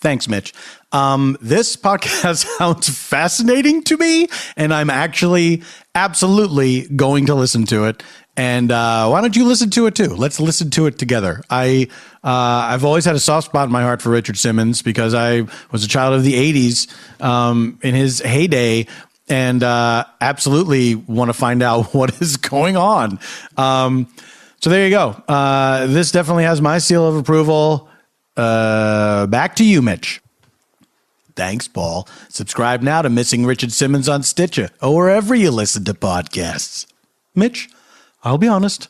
Thanks, Mitch. This podcast sounds fascinating to me, and I'm actually absolutely going to listen to it. And why don't you listen to it too? Let's listen to it together. I've always had a soft spot in my heart for Richard Simmons because I was a child of the 80s in his heyday, and absolutely want to find out what is going on. So there you go. This definitely has my seal of approval. Back to you, Mitch. Thanks, Paul. Subscribe now to Missing Richard Simmons on Stitcher or wherever you listen to podcasts. Mitch, I'll be honest,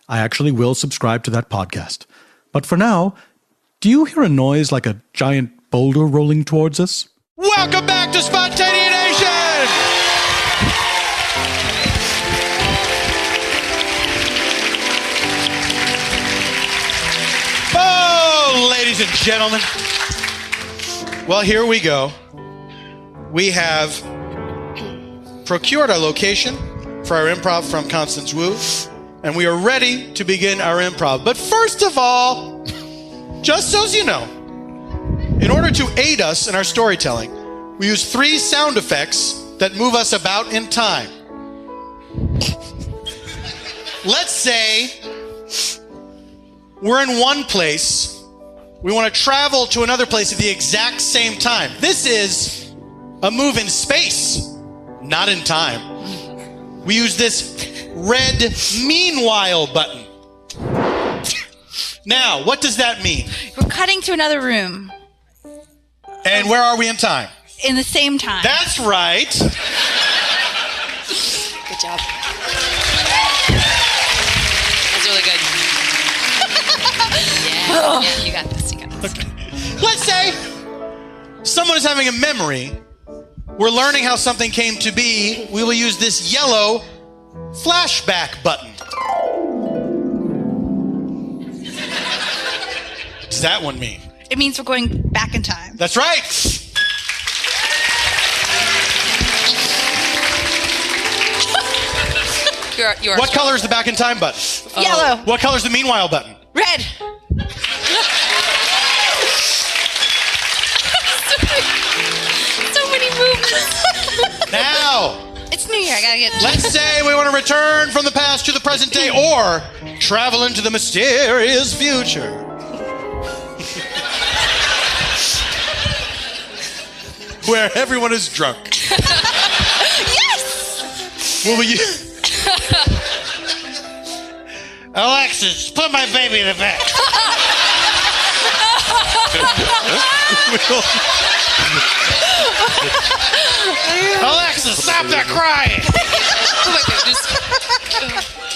I actually will subscribe to that podcast. But for now, do you hear a noise like a giant boulder rolling towards us? Welcome back to Spontaneanation! Oh, ladies and gentlemen. Well, here we go. We have procured our location for our improv from Constance Wu, and we are ready to begin our improv. But first of all, just so you know, in order to aid us in our storytelling, we use 3 sound effects that move us about in time. Let's say we're in one place. We want to travel to another place at the exact same time. This is a move in space, not in time. We use this red meanwhile button. Now, what does that mean? We're cutting to another room. And where are we in time? In the same time. That's right. Good job. That's really good. Yeah, you got this. You got this. Okay. Let's say someone is having a memory. We're learning how something came to be. We will use this yellow flashback button. What does that one mean? It means we're going back in time. That's right. What color is the back in time button? Yellow. What color is the meanwhile button? Red. So many movements. Now, It's New Year. I gotta get. let's say we want to return from the past to the present day or travel into the mysterious future. Where everyone is drunk. Yes. Will we Alexis, put my baby in the back. Alexis, stop that crying. Oh my goodness.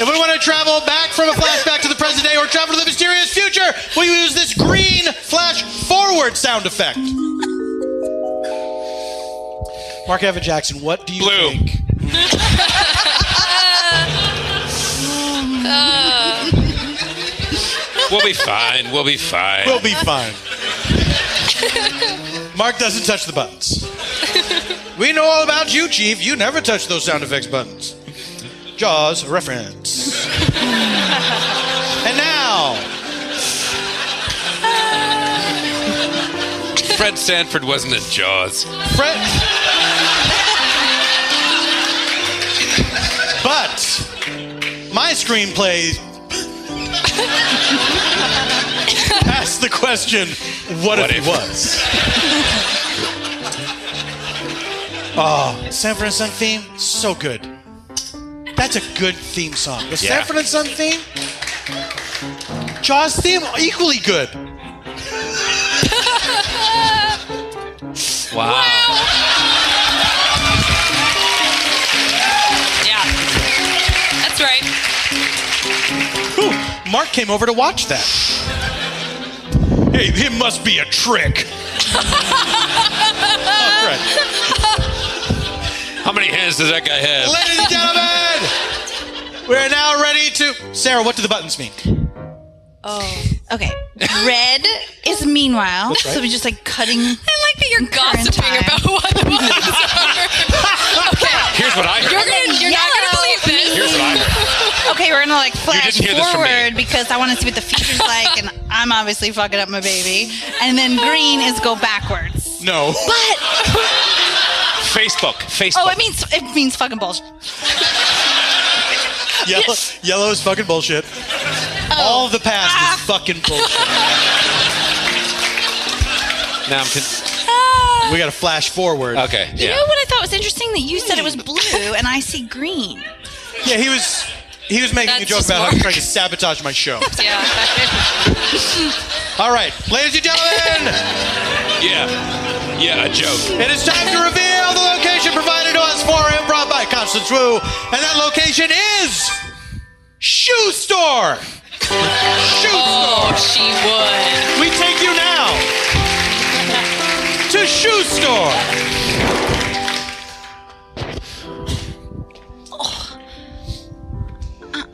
If we want to travel back from a flashback to the present day or travel to the mysterious future, we use this green flash forward sound effect. Mark Evan Jackson, what do you think? We'll be fine. We'll be fine. We'll be fine. Mark doesn't touch the buttons. We know all about you, Chief. You never touch those sound effects buttons. Jaws reference. And now, Fred Sanford wasn't in Jaws. Fred. But my screenplay asks the question, what if he was? Oh, Sanford and Son theme, so good. That's a good theme song. The Sanford and Son theme, Jaws theme, equally good. Wow. Yeah. That's right. Ooh, Mark came over to watch that. Hey, it must be a trick. All right. How many hands does that guy have? Ladies and gentlemen, we're now ready to... Sarah, what do the buttons mean? Oh. Okay. Red is meanwhile. Right. So we're just like cutting. I like that you're gossiping about what the ones are. Okay. Here's what I heard. You're not going to believe this. Here's what I heard. Okay, we're gonna like flash didn't hear this from me. forward because I want to see what the future's like, and I'm obviously fucking up my baby. And then green is go backwards. No. But Facebook. oh, it means fucking bullshit. Yellow is fucking bullshit. All of the past is fucking bullshit. Now We got to flash forward. okay. You Yeah. know what I thought was interesting? That you said it was blue, and I see green. Yeah, he was making a That's joke just about how he's Marc. trying to sabotage my show. Yeah. All right, ladies and gentlemen, Yeah, a joke. it is time to reveal the location provided to us for improv by Constance Wu, and that location is Shoe Store. Shoe Oh, Store. she would. We take you now to Shoe Store.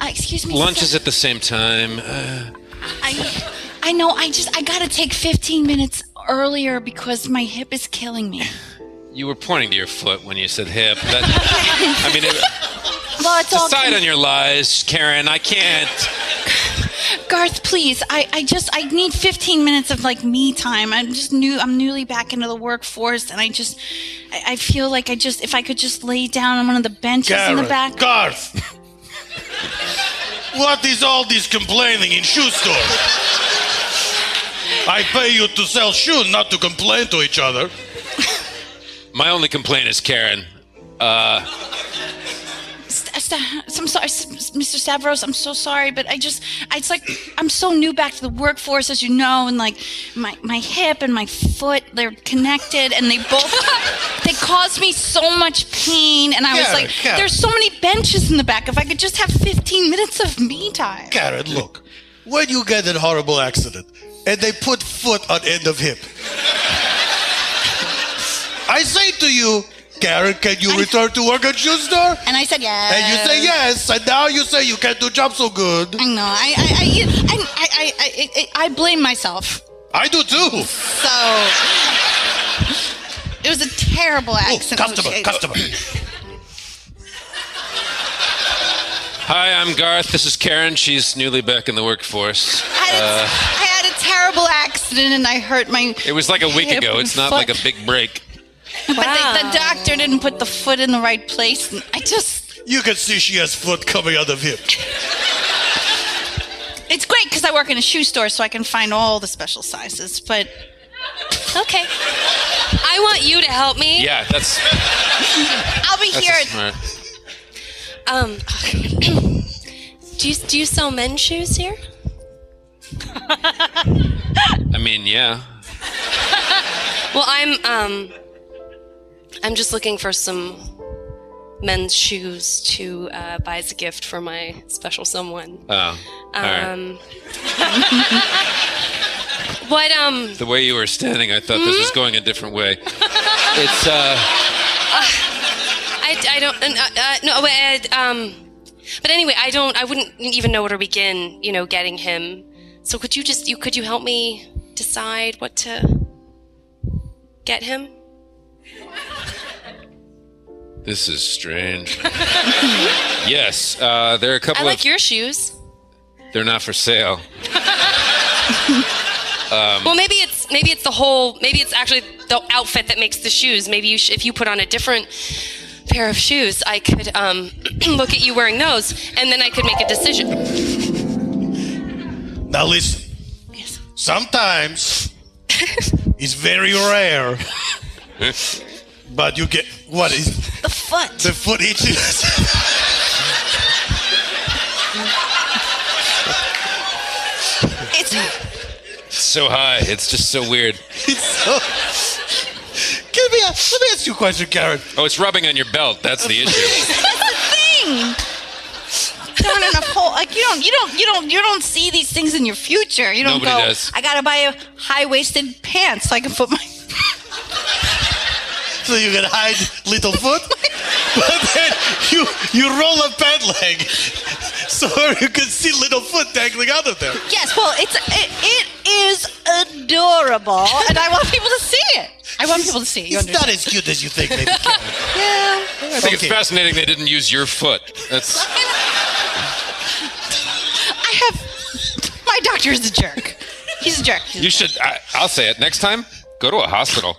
Excuse me. Lunch sir. is at the same time. I know. I gotta take 15 minutes earlier because my hip is killing me. You were pointing to your foot when you said hip. Well, It's all. decide on your lies, Karen. I can't. Garth, please. I need 15 minutes of like me time. I'm newly back into the workforce, and I feel like if I could just lay down on one of the benches in the back. Garth. What is all this complaining in Shoe Store? I pay you to sell shoes, not to complain to each other. My only complaint is Karen. I'm sorry, Mr. Stavros. I'm so sorry, but it's like I'm so new back to the workforce, as you know, and like my hip and my foot, they're connected, and they caused me so much pain. And I was like, there's so many benches in the back. If I could just have 15 minutes of me time. Karen, look. When you get in a horrible accident and they put foot on end of hip, I say to you, Karen, can you return to work at Shoe Store? And I said yes. And you say yes, and now you say you can't do job so good. I know. I blame myself. I do too. So it was a terrible accident. Customer. Hi, I'm Garth. This is Karen. She's newly back in the workforce. I had a terrible accident, and I hurt my. It was like a week hip ago. and It's not foot. like a big break. But the doctor didn't put the foot in the right place, and You can see she has foot coming out of hip. It's great because I work in a shoe store, so I can find all the special sizes. But Okay. I want you to help me. Yeah, that's I'll be here. smart. Do you sell men's shoes here? I mean, yeah. Well, I'm just looking for some men's shoes to buy as a gift for my special someone. Oh, all right. What The way you were standing, I thought this was going a different way. It's I don't no but anyway, I wouldn't even know where to begin, getting him. So could you help me decide what to get him? This is strange. Yes, there are a couple I like your shoes. They're not for sale. Well, maybe it's actually the outfit that makes the shoes. Maybe if you put on a different pair of shoes, I could look at you wearing those, and then I could make a decision. Now listen. Yes. Sometimes it's very rare, but you get what is The foot. the foot itches. It's So high. It's just so weird. Let me ask you a question, Karen. Oh, it's rubbing on your belt. That's the issue. that's the thing. Not enough hole. Like you don't see these things in your future. You don't Nobody go. does. I gotta buy a high-waisted pants so I can put my. So you can hide little foot, but then you roll a pant leg So you can see little foot dangling out of there. Yes, well, it is adorable, and I want people to see it. I want people to see it. You It's not understand? as cute as you think, maybe. Karen. Yeah. I think it's fascinating they didn't use your foot. That's My doctor is a jerk. He's a jerk. you should. I'll say it next time. Go to a hospital.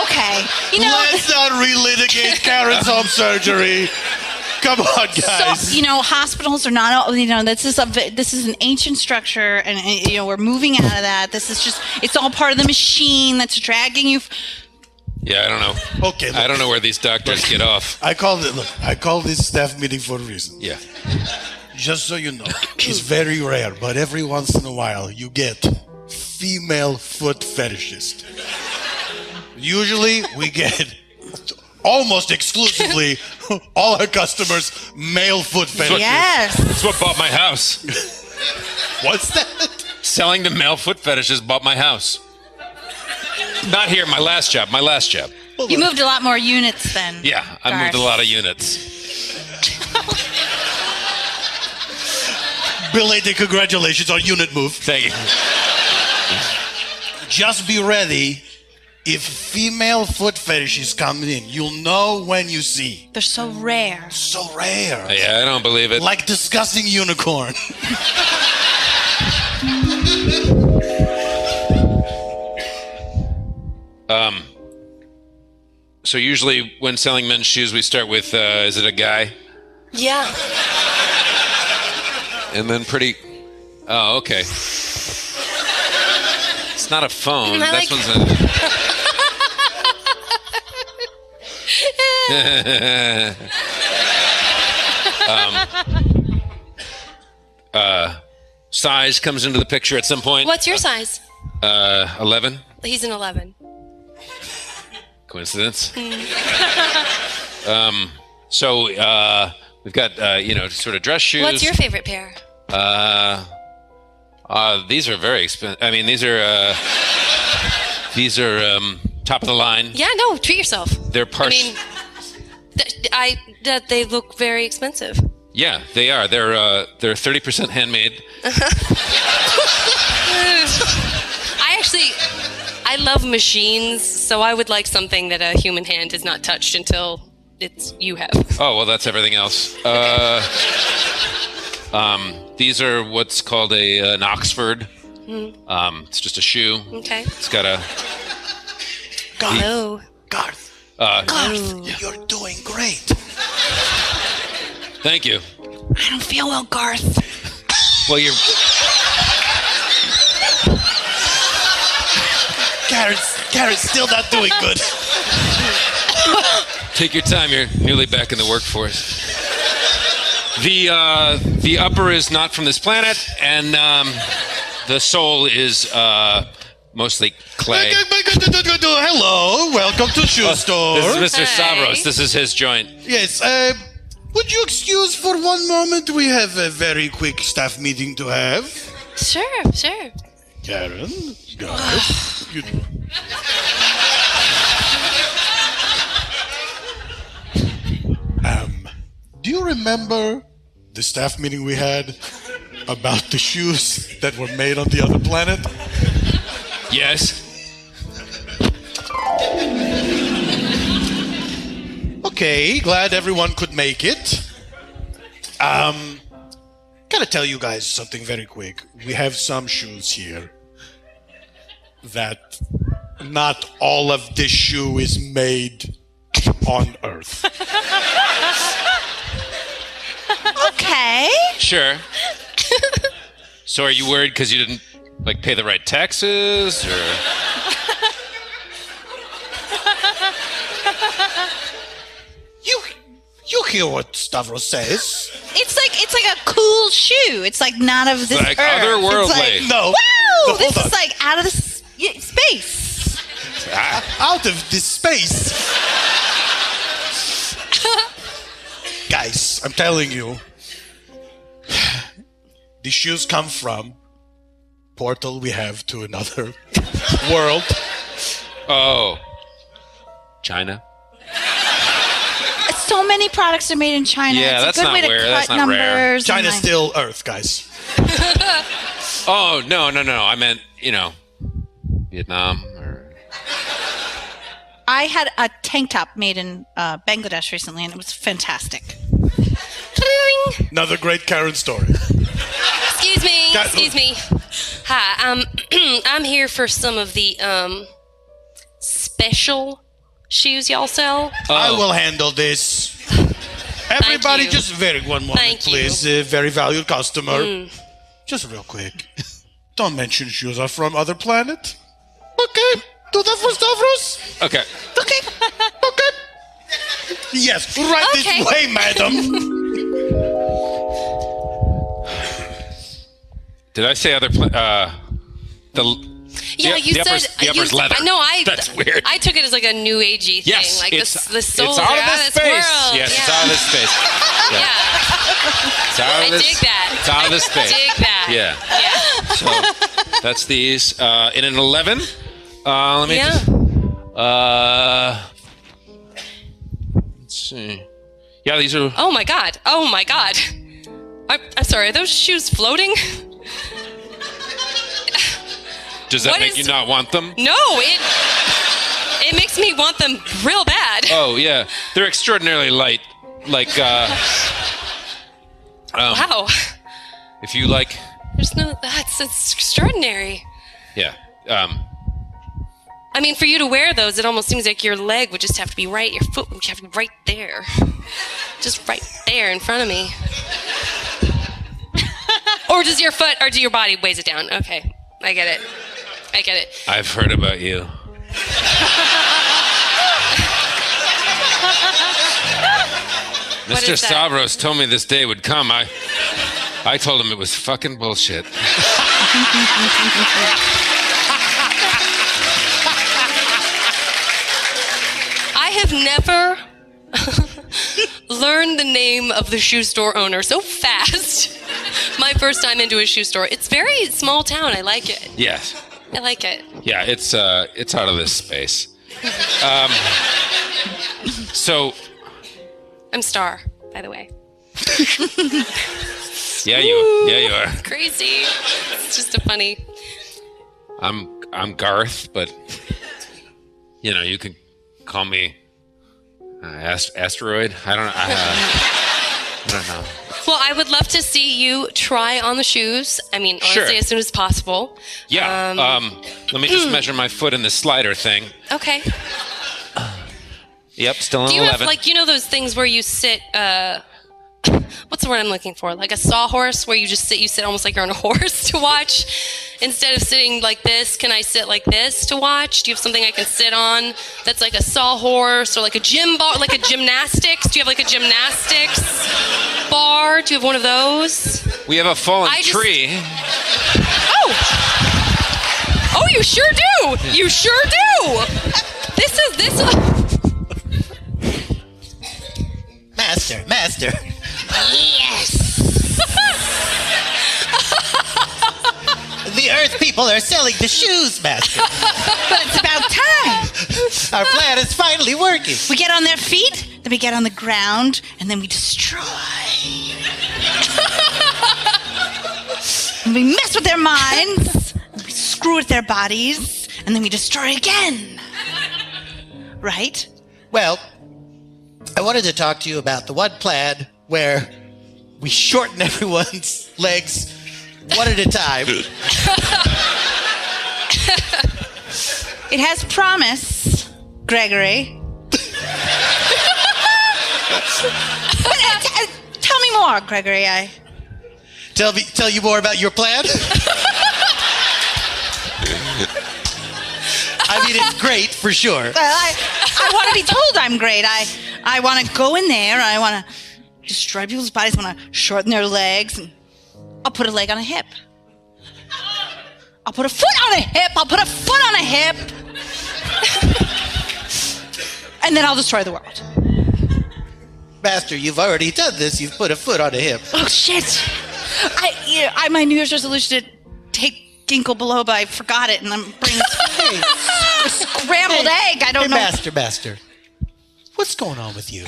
Okay. You know. Let's not relitigate Karen's home surgery. Come on, guys. So, hospitals are not. This is an ancient structure, and we're moving out of that. This is it's all part of the machine that's dragging you. Yeah, I don't know. Okay. I don't know where these doctors get off. I called this staff meeting for a reason. Yeah. Just so you know, it's very rare, but every once in a while you get female foot fetishist. Usually we get almost exclusively all our customers male foot fetishists. Yes. That's what bought my house. What's that? Selling to male foot fetishes bought my house. Not here, my last job. You moved a lot more units then. Yeah, I moved a lot of units. Belated congratulations on unit move. Thank you. Just be ready. If female foot fetishes come in, you'll know when you see. They're so rare. So rare. Yeah, I don't believe it. Like disgusting unicorn. So usually when selling men's shoes, we start with, is it a guy? Yeah. And then oh, okay. It's not a phone. I That's like- Size comes into the picture at some point. What's your size? 11. He's an 11. Coincidence? So we've got sort of dress shoes. What's your favorite pair? These are very expensive. I mean, these are top of the line. Yeah, no, treat yourself. They're I mean, they look very expensive. Yeah, they are. They're 30% handmade. I love machines, so I would like something that a human hand has not touched until you have. Oh, well, that's everything else. These are what's called an Oxford. It's just a shoe. Okay. It's got a... No. Garth, you're doing great. Thank you. I don't feel well, Garth. Well, you're... Karen's still not doing good. Take your time. You're newly back in the workforce. The upper is not from this planet, and the sole is mostly clay. Hello, welcome to Shoe Store. This is Mr. Hey. Savros. This is his joint. Yes, would you excuse for one moment? We have a very quick staff meeting to have. Sure. Karen, guys. Do you remember the staff meeting we had about the shoes that were made on the other planet? Yes. Okay, glad everyone could make it. Gotta tell you guys something very quick. We have some shoes here that not all of this shoe is made on Earth. Okay. Sure. So are you worried because you didn't pay the right taxes, or? You hear what Stavros says? It's like a cool shoe. It's like not of this Like earth. otherworldly. It's like, No. wow, No, this hold is on. like out of the space. Out of this space. Guys, I'm telling you, these shoes come from portal we have to another world. Oh. China? so many products are made in China. Yeah, it's that's a good not way to rare. cut That's not rare. numbers. China's still Earth, guys. Oh, no. I meant, Vietnam. I had a tank top made in Bangladesh recently, and it was fantastic. Another great Karen story. Excuse me. Hi, I'm here for some of the special shoes y'all sell. I will handle this. Everybody just one moment, Thank you. please. Very valued customer. Just real quick. Don't mention shoes are from other planet. Okay. Do that for Stavros. Okay. Okay. Yes, right this way, madam. Did I say other Yeah, you said the upper's leather. No, That's weird. I took it as like a new agey thing. Yes, Like it's the soul it's out of this space. world. Yes, yeah. it's out of this space. Yeah. It's out of I this. dig that. It's out of this space. Dig that. Yeah. So that's these in an 11. Let me. Let's see. Yeah, these are. Oh my god. I'm sorry. Are those shoes floating? Does that make you not want them? No, it makes me want them real bad. Oh yeah, they're extraordinarily light. Like Wow. If you like. That's extraordinary. Yeah. I mean, for you to wear those, it almost seems like your leg would just have to be right, your foot would have to be right there. Just right there in front of me. Or does your foot, or do your body weighs it down? Okay, I get it. I've heard about you. Mr. Stavros told me this day would come. I told him it was fucking bullshit. I have never learned the name of the shoe store owner so fast. My first time into a shoe store. It's very small town. I like it. Yes. I like it. Yeah, it's out of this space. So. I'm Star, by the way. Yeah, you are. Crazy. It's just a funny. I'm Garth, but you can call me Asteroid. I don't know. Well, I would love to see you try on the shoes. I mean, honestly, Sure. as soon as possible. Yeah. Let me just measure my foot in the slider thing. Okay. Yep, still in Do you 11. have, those things where you sit, what's the word I'm looking for? Like a sawhorse where you sit almost like you're on a horse to watch. Instead of sitting like this, can I sit like this to watch? Do you have something I can sit on that's like a sawhorse or like a gym bar, like a gymnastics? Do you have like a gymnastics bar? Do you have one of those? We have a fallen tree. Oh, you sure do. You sure do. This. Master. Yes. The Earth people are selling the shoes, Master. But it's about time. Our plan is finally working. We get on their feet, then we get on the ground, and then we destroy. And we mess with their minds, and we screw with their bodies, and then we destroy again. Right? Well, I wanted to talk to you about the one plan where we shorten everyone's legs one at a time. It has promise, Gregory. Tell me more, Gregory. Tell you more about your plan? I mean, it's great for sure. Well, I want to be told I'm great. I want to go in there. I want to destroy people's bodies. I want to shorten their legs. And I'll put a leg on a hip. I'll put a foot on a hip. I'll put a foot on a hip. And then I'll destroy the world. Master, you've already done this. You've put a foot on a hip. Oh, shit. My New Year's resolution to take ginkgo biloba, I forgot it, and I'm bringing a scrambled egg. I don't know. Master. What's going on with you?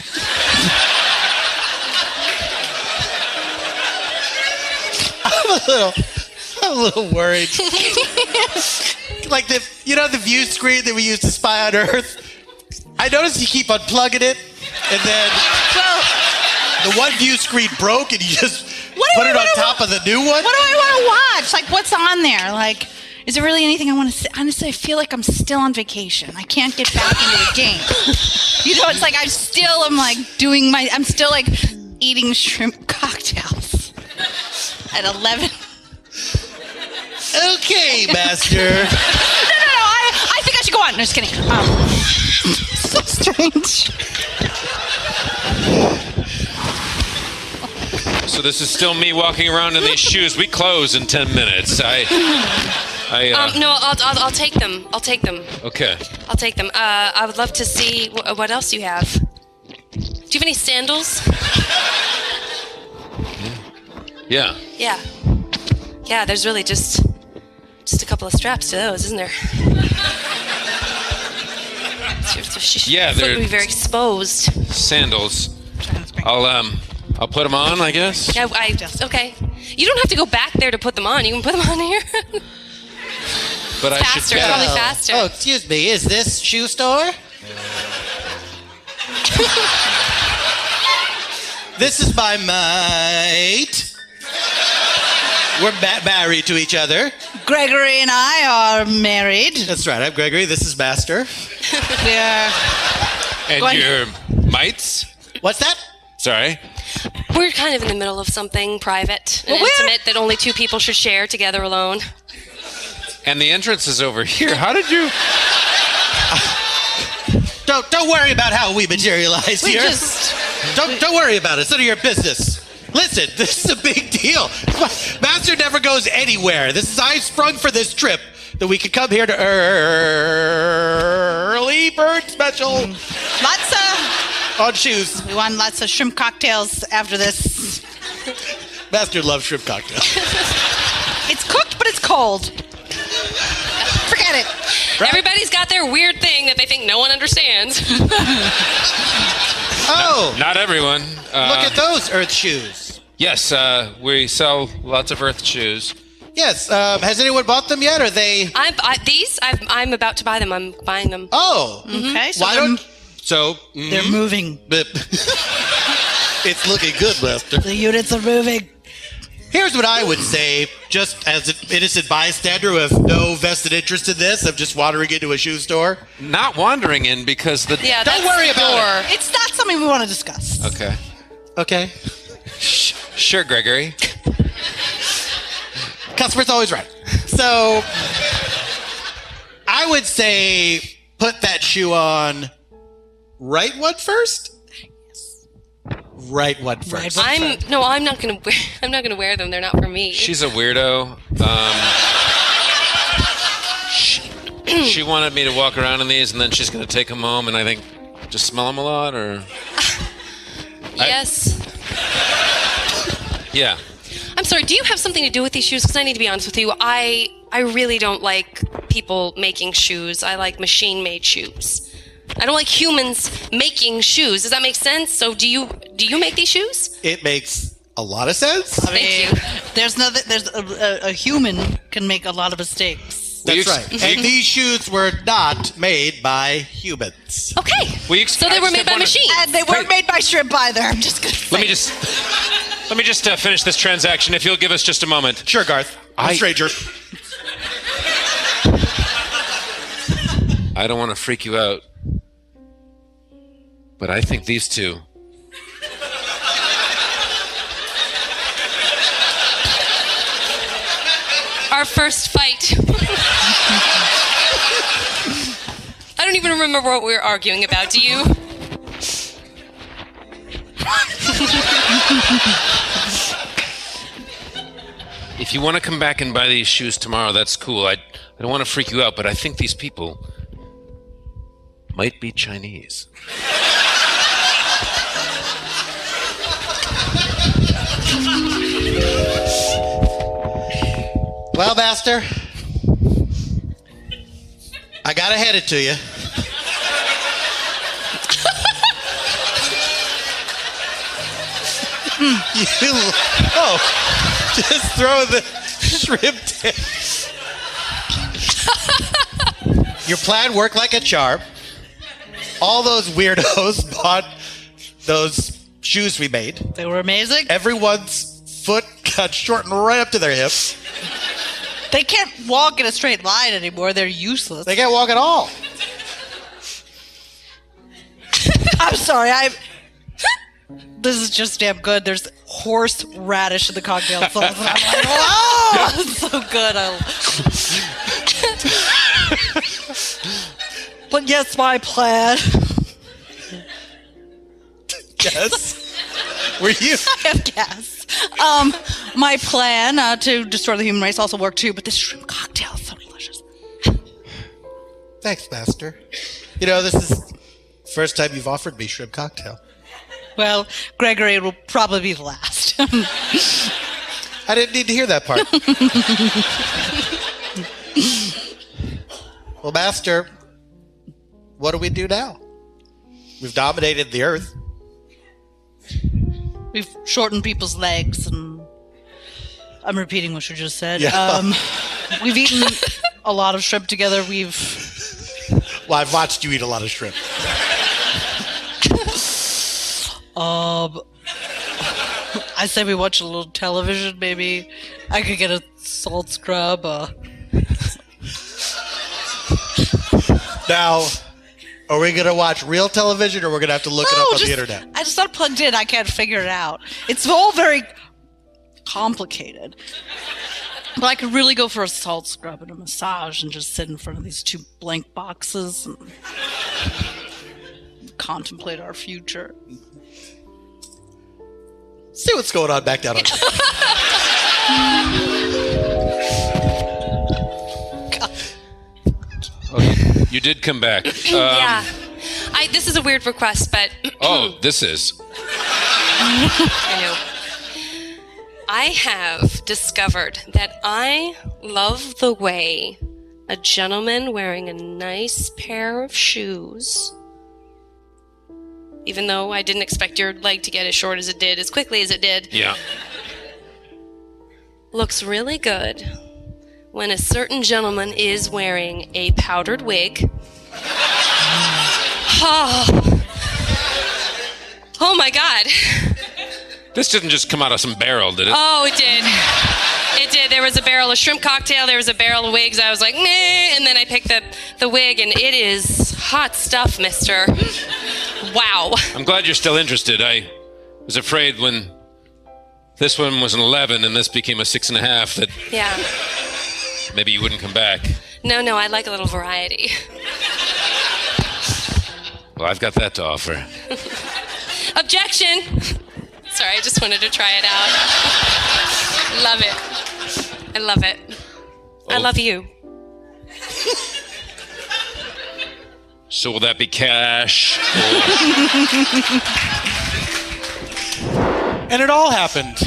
I'm a little worried. Like the view screen that we use to spy on Earth. I noticed you keep unplugging it, and then the one view screen broke, and you just put it on top of the new one. What do I want to watch? Like, what's on there? Like, is there really anything I want to see? Honestly, I feel like I'm still on vacation. I can't get back into the game. You know, it's like I'm still eating shrimp cocktails at 11. Okay, Master. No. I think I should go on. No, just kidding. So strange. So this is still me walking around in these shoes. We close in 10 minutes. No, I'll take them. I'll take them. Okay. I'll take them. I would love to see what else you have. Do you have any sandals? Yeah. Yeah, there's really just a couple of straps to those, isn't there? Yeah, foot they're would be very exposed. Sandals. I'll put them on, I guess. Yeah, okay. You don't have to go back there to put them on. You can put them on here. But I should It's probably faster. Oh, excuse me. Is this shoe store? This is my mate. We're married to each other. Gregory and I are married. That's right. I'm Gregory. This is Master. And your mites? What's that? Sorry. We're kind of in the middle of something private and intimate that only two people should share together alone. And the entrance is over here. How did you... Don't worry about how we materialize here. Don't worry about it. It's none of your business. Listen, this is a big deal. Master never goes anywhere. I sprung for this trip that we could come here to early bird special. On shoes. We want lots of shrimp cocktails after this. Master loves shrimp cocktails. It's cooked, but it's cold. Forget it. Right? Everybody's got their weird thing that they think no one understands. Oh! Not everyone. Look at those Earth shoes. Yes, we sell lots of Earth shoes. Yes. Has anyone bought them yet? Are they? I'm about to buy them. I'm buying them. Oh. Mm-hmm. Okay. So they're moving. It's looking good, Master. The units are moving. Here's what I would say, just as an innocent bystander with no vested interest in this, of just wandering into a shoe store. Not wandering in because the... Yeah, don't worry about it. It's not something we want to discuss. Okay. Sure, Gregory. Customer's always right. So, I would say put that shoe on right one first. Right one first. I'm not gonna wear them. They're not for me. She's a weirdo. She wanted me to walk around in these, and then she's gonna take them home, and I think just smell them a lot, or. Yes. Yeah. I'm sorry. Do you have something to do with these shoes? Because I need to be honest with you. I really don't like people making shoes. I like machine-made shoes. I don't like humans making shoes. Does that make sense? So do you make these shoes? It makes a lot of sense. Thank you. There's a human can make a lot of mistakes. That's right. And these shoes were not made by humans. Okay. So they were made by machines. And they weren't made by shrimp either. I'm just gonna say. Let me just finish this transaction. If you'll give us just a moment. Sure, Garth. I'm a stranger. I don't want to freak you out, but I think these two. Our first fight. I don't even remember what we were arguing about. Do you? If you want to come back and buy these shoes tomorrow, that's cool. I don't want to freak you out, but I think these people might be Chinese. Well, Master, I gotta hand it to you. Just throw the shrimp down. Your plan worked like a charm. All those weirdos bought those shoes we made. They were amazing. Everyone's foot got shortened right up to their hips. They can't walk in a straight line anymore. They're useless. They can't walk at all. I'm sorry. This is just damn good. There's horseradish in the cocktail sauce, and I'm like, oh, it's so good. But yes, my plan. Yes. Were you? I have gas. My plan to destroy the human race also worked too, but this shrimp cocktail is so delicious. Thanks, Master. You know, this is the first time you've offered me shrimp cocktail. Well, Gregory will probably be the last. I didn't need to hear that part. Well, Master, what do we do now? We've dominated the earth. We've shortened people's legs, and I'm repeating what you just said. Yeah. We've eaten a lot of shrimp together. Well, I've watched you eat a lot of shrimp. I say we watch a little television. Maybe I could get a salt scrub. Now, are we going to watch real television, or we're going to have to look it up on the internet? I just not plugged in. I can't figure it out. It's all very complicated. But I could really go for a salt scrub and a massage and just sit in front of these two blank boxes and contemplate our future. See what's going on back down on Okay, you did come back. Yeah. This is a weird request, but... Oh, this is. I know. I have discovered that I love the way a gentleman wearing a nice pair of shoes, even though I didn't expect your leg to get as short as it did, as quickly as it did, Yeah. looks really good when a certain gentleman is wearing a powdered wig. Oh my God. This didn't just come out of some barrel, did it? Oh, it did. It did. There was a barrel of shrimp cocktail. There was a barrel of wigs. I was like, meh. And then I picked the wig, and it is hot stuff, mister. Wow. I'm glad you're still interested. I was afraid when this one was an 11 and this became a 6.5 that Yeah. maybe you wouldn't come back. No, I like a little variety. Well, I've got that to offer. Objection. Sorry, I just wanted to try it out. Love it. I love it. I love you. So will that be cash? And it all happened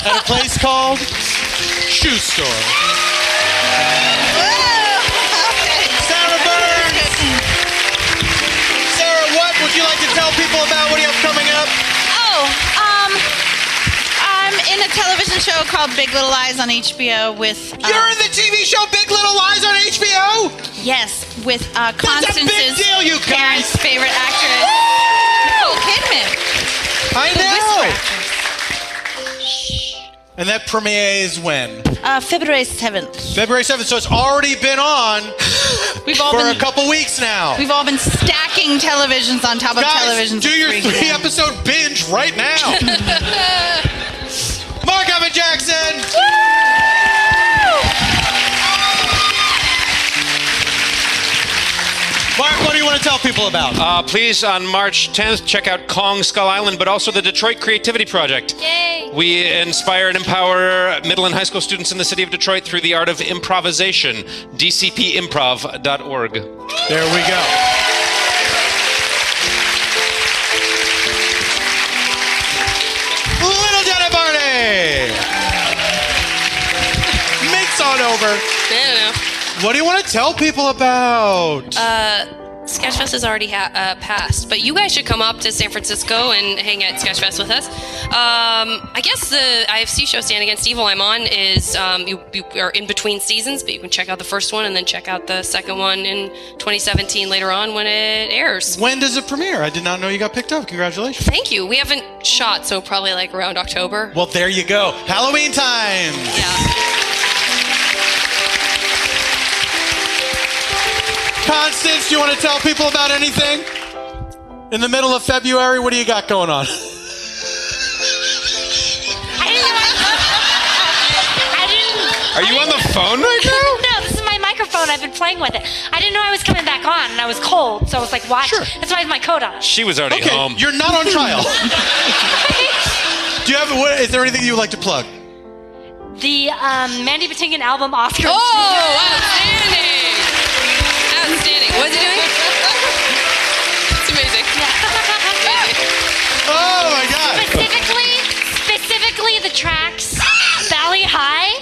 at a place called Shoe Store. Sarah Burns! Sarah, what would you like to tell people about? What do you have coming up? I'm in a television show called Big Little Lies on HBO with... You're in the TV show Big Little Lies on HBO? Yes, with That's a Constance's big deal, you guys! parents' favorite actress. Nicole Kidman. I The know! Whisper actress. And that premieres when? February 7th. February 7th, so it's already been on We've all for been... a couple weeks now. We've all been stacking televisions on top of televisions. Guys, do your at 3 p.m. 3-episode binge right now. Marc Evan Jackson. Marc, what do you want to tell people about? Please, on March 10th, check out Kong Skull Island, but also the Detroit Creativity Project. Yay. We inspire and empower middle and high school students in the city of Detroit through the art of improvisation. dcpimprov.org. There we go. Little Jenna Varney. Mix on over. I don't know. What do you want to tell people about? Sketchfest has already passed, but you guys should come up to San Francisco and hang at Sketchfest with us. I guess the IFC show Stand Against Evil I'm on is you are in between seasons, but you can check out the first one and then check out the second one in 2017 later on when it airs. When does it premiere? I did not know you got picked up. Congratulations. Thank you. We haven't shot, so probably like around October. Well, there you go. Halloween time. Yeah. Constance, do you want to tell people about anything? In the middle of February, what do you got going on? Are you on the phone right now? No, this is my microphone. I've been playing with it. I didn't know I was coming back on, and I was cold, so I was like, watch. Sure. That's why I have my coat on. She was already home. You're not on trial. Do you have? Is there anything you would like to plug? The Mandy Patinkin album, Oscar. Oh, outstanding! Outstanding. What's he doing? It's amazing. Oh my God! Specifically the tracks Valley High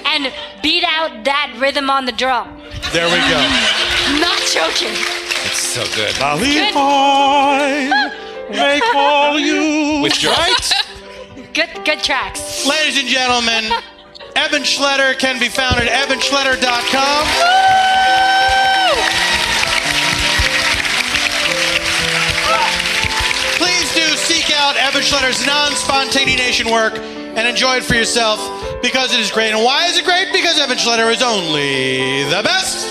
and Beat Out That Rhythm on the Drum. There we go. Not joking. It's so good. Valley High, they call you. With your Good tracks. Ladies and gentlemen, Eban Schletter can be found at ebanschletter.com. Please do seek out Eban Schletter's non-spontaneation work and enjoy it for yourself because it is great. And why is it great? Because Eban Schletter is only the best.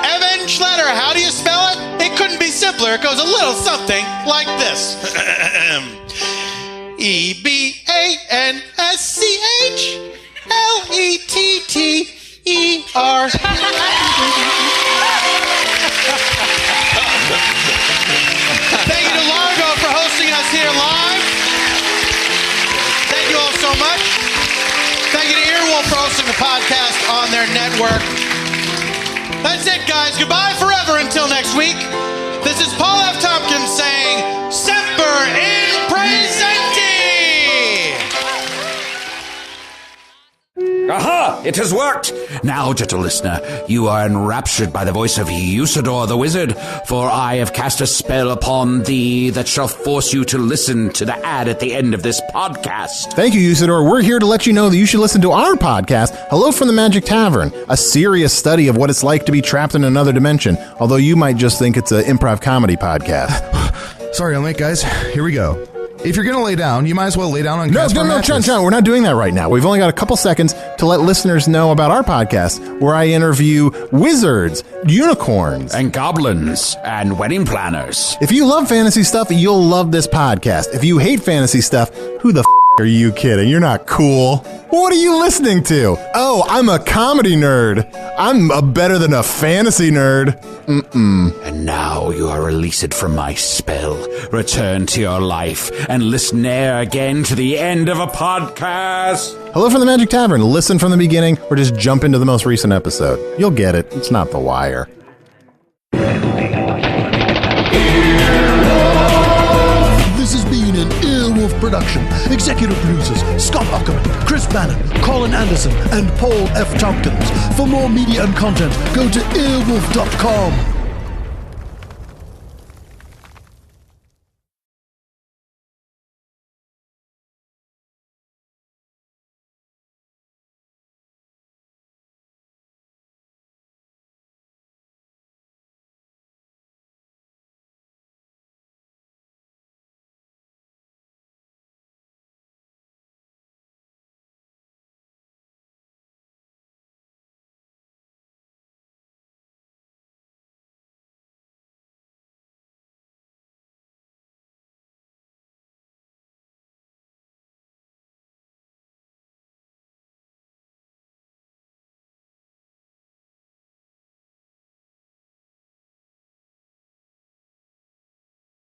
Eban Schletter, how do you spell it? It couldn't be simpler. It goes a little something like this. EBANSCHLETTER. Thank you to Largo for hosting us here live. Thank you all so much. Thank you to Earwolf for hosting the podcast on their network. That's it, guys. Goodbye forever until next week. This is Paul F. Tompkins saying, Semper in Presenti! Aha! It has worked! Now, gentle listener, you are enraptured by the voice of Usador the Wizard, for I have cast a spell upon thee that shall force you to listen to the ad at the end of this podcast. Thank you, Usador. We're here to let you know that you should listen to our podcast, Hello from the Magic Tavern, a serious study of what it's like to be trapped in another dimension, although you might just think it's an improv comedy podcast. Sorry, I'm late, guys. Here we go. If you're going to lay down, you might as well lay down on Casper mattress. John, we're not doing that right now. We've only got a couple seconds to let listeners know about our podcast, where I interview wizards, unicorns, and goblins, and wedding planners. If you love fantasy stuff, you'll love this podcast. If you hate fantasy stuff, who the are you kidding? You're not cool. What are you listening to? Oh, I'm a comedy nerd. I'm better than a fantasy nerd. And now you are released from my spell. Return to your life and listen ne'er again to the end of a podcast. Hello from the Magic Tavern. Listen from the beginning or just jump into the most recent episode. You'll get it. It's not The Wire. This has been an Earwolf production. Executive producers Scott Ackerman, Chris Bannon, Colin Anderson, and Paul F. Tompkins. For more media and content, go to earwolf.com.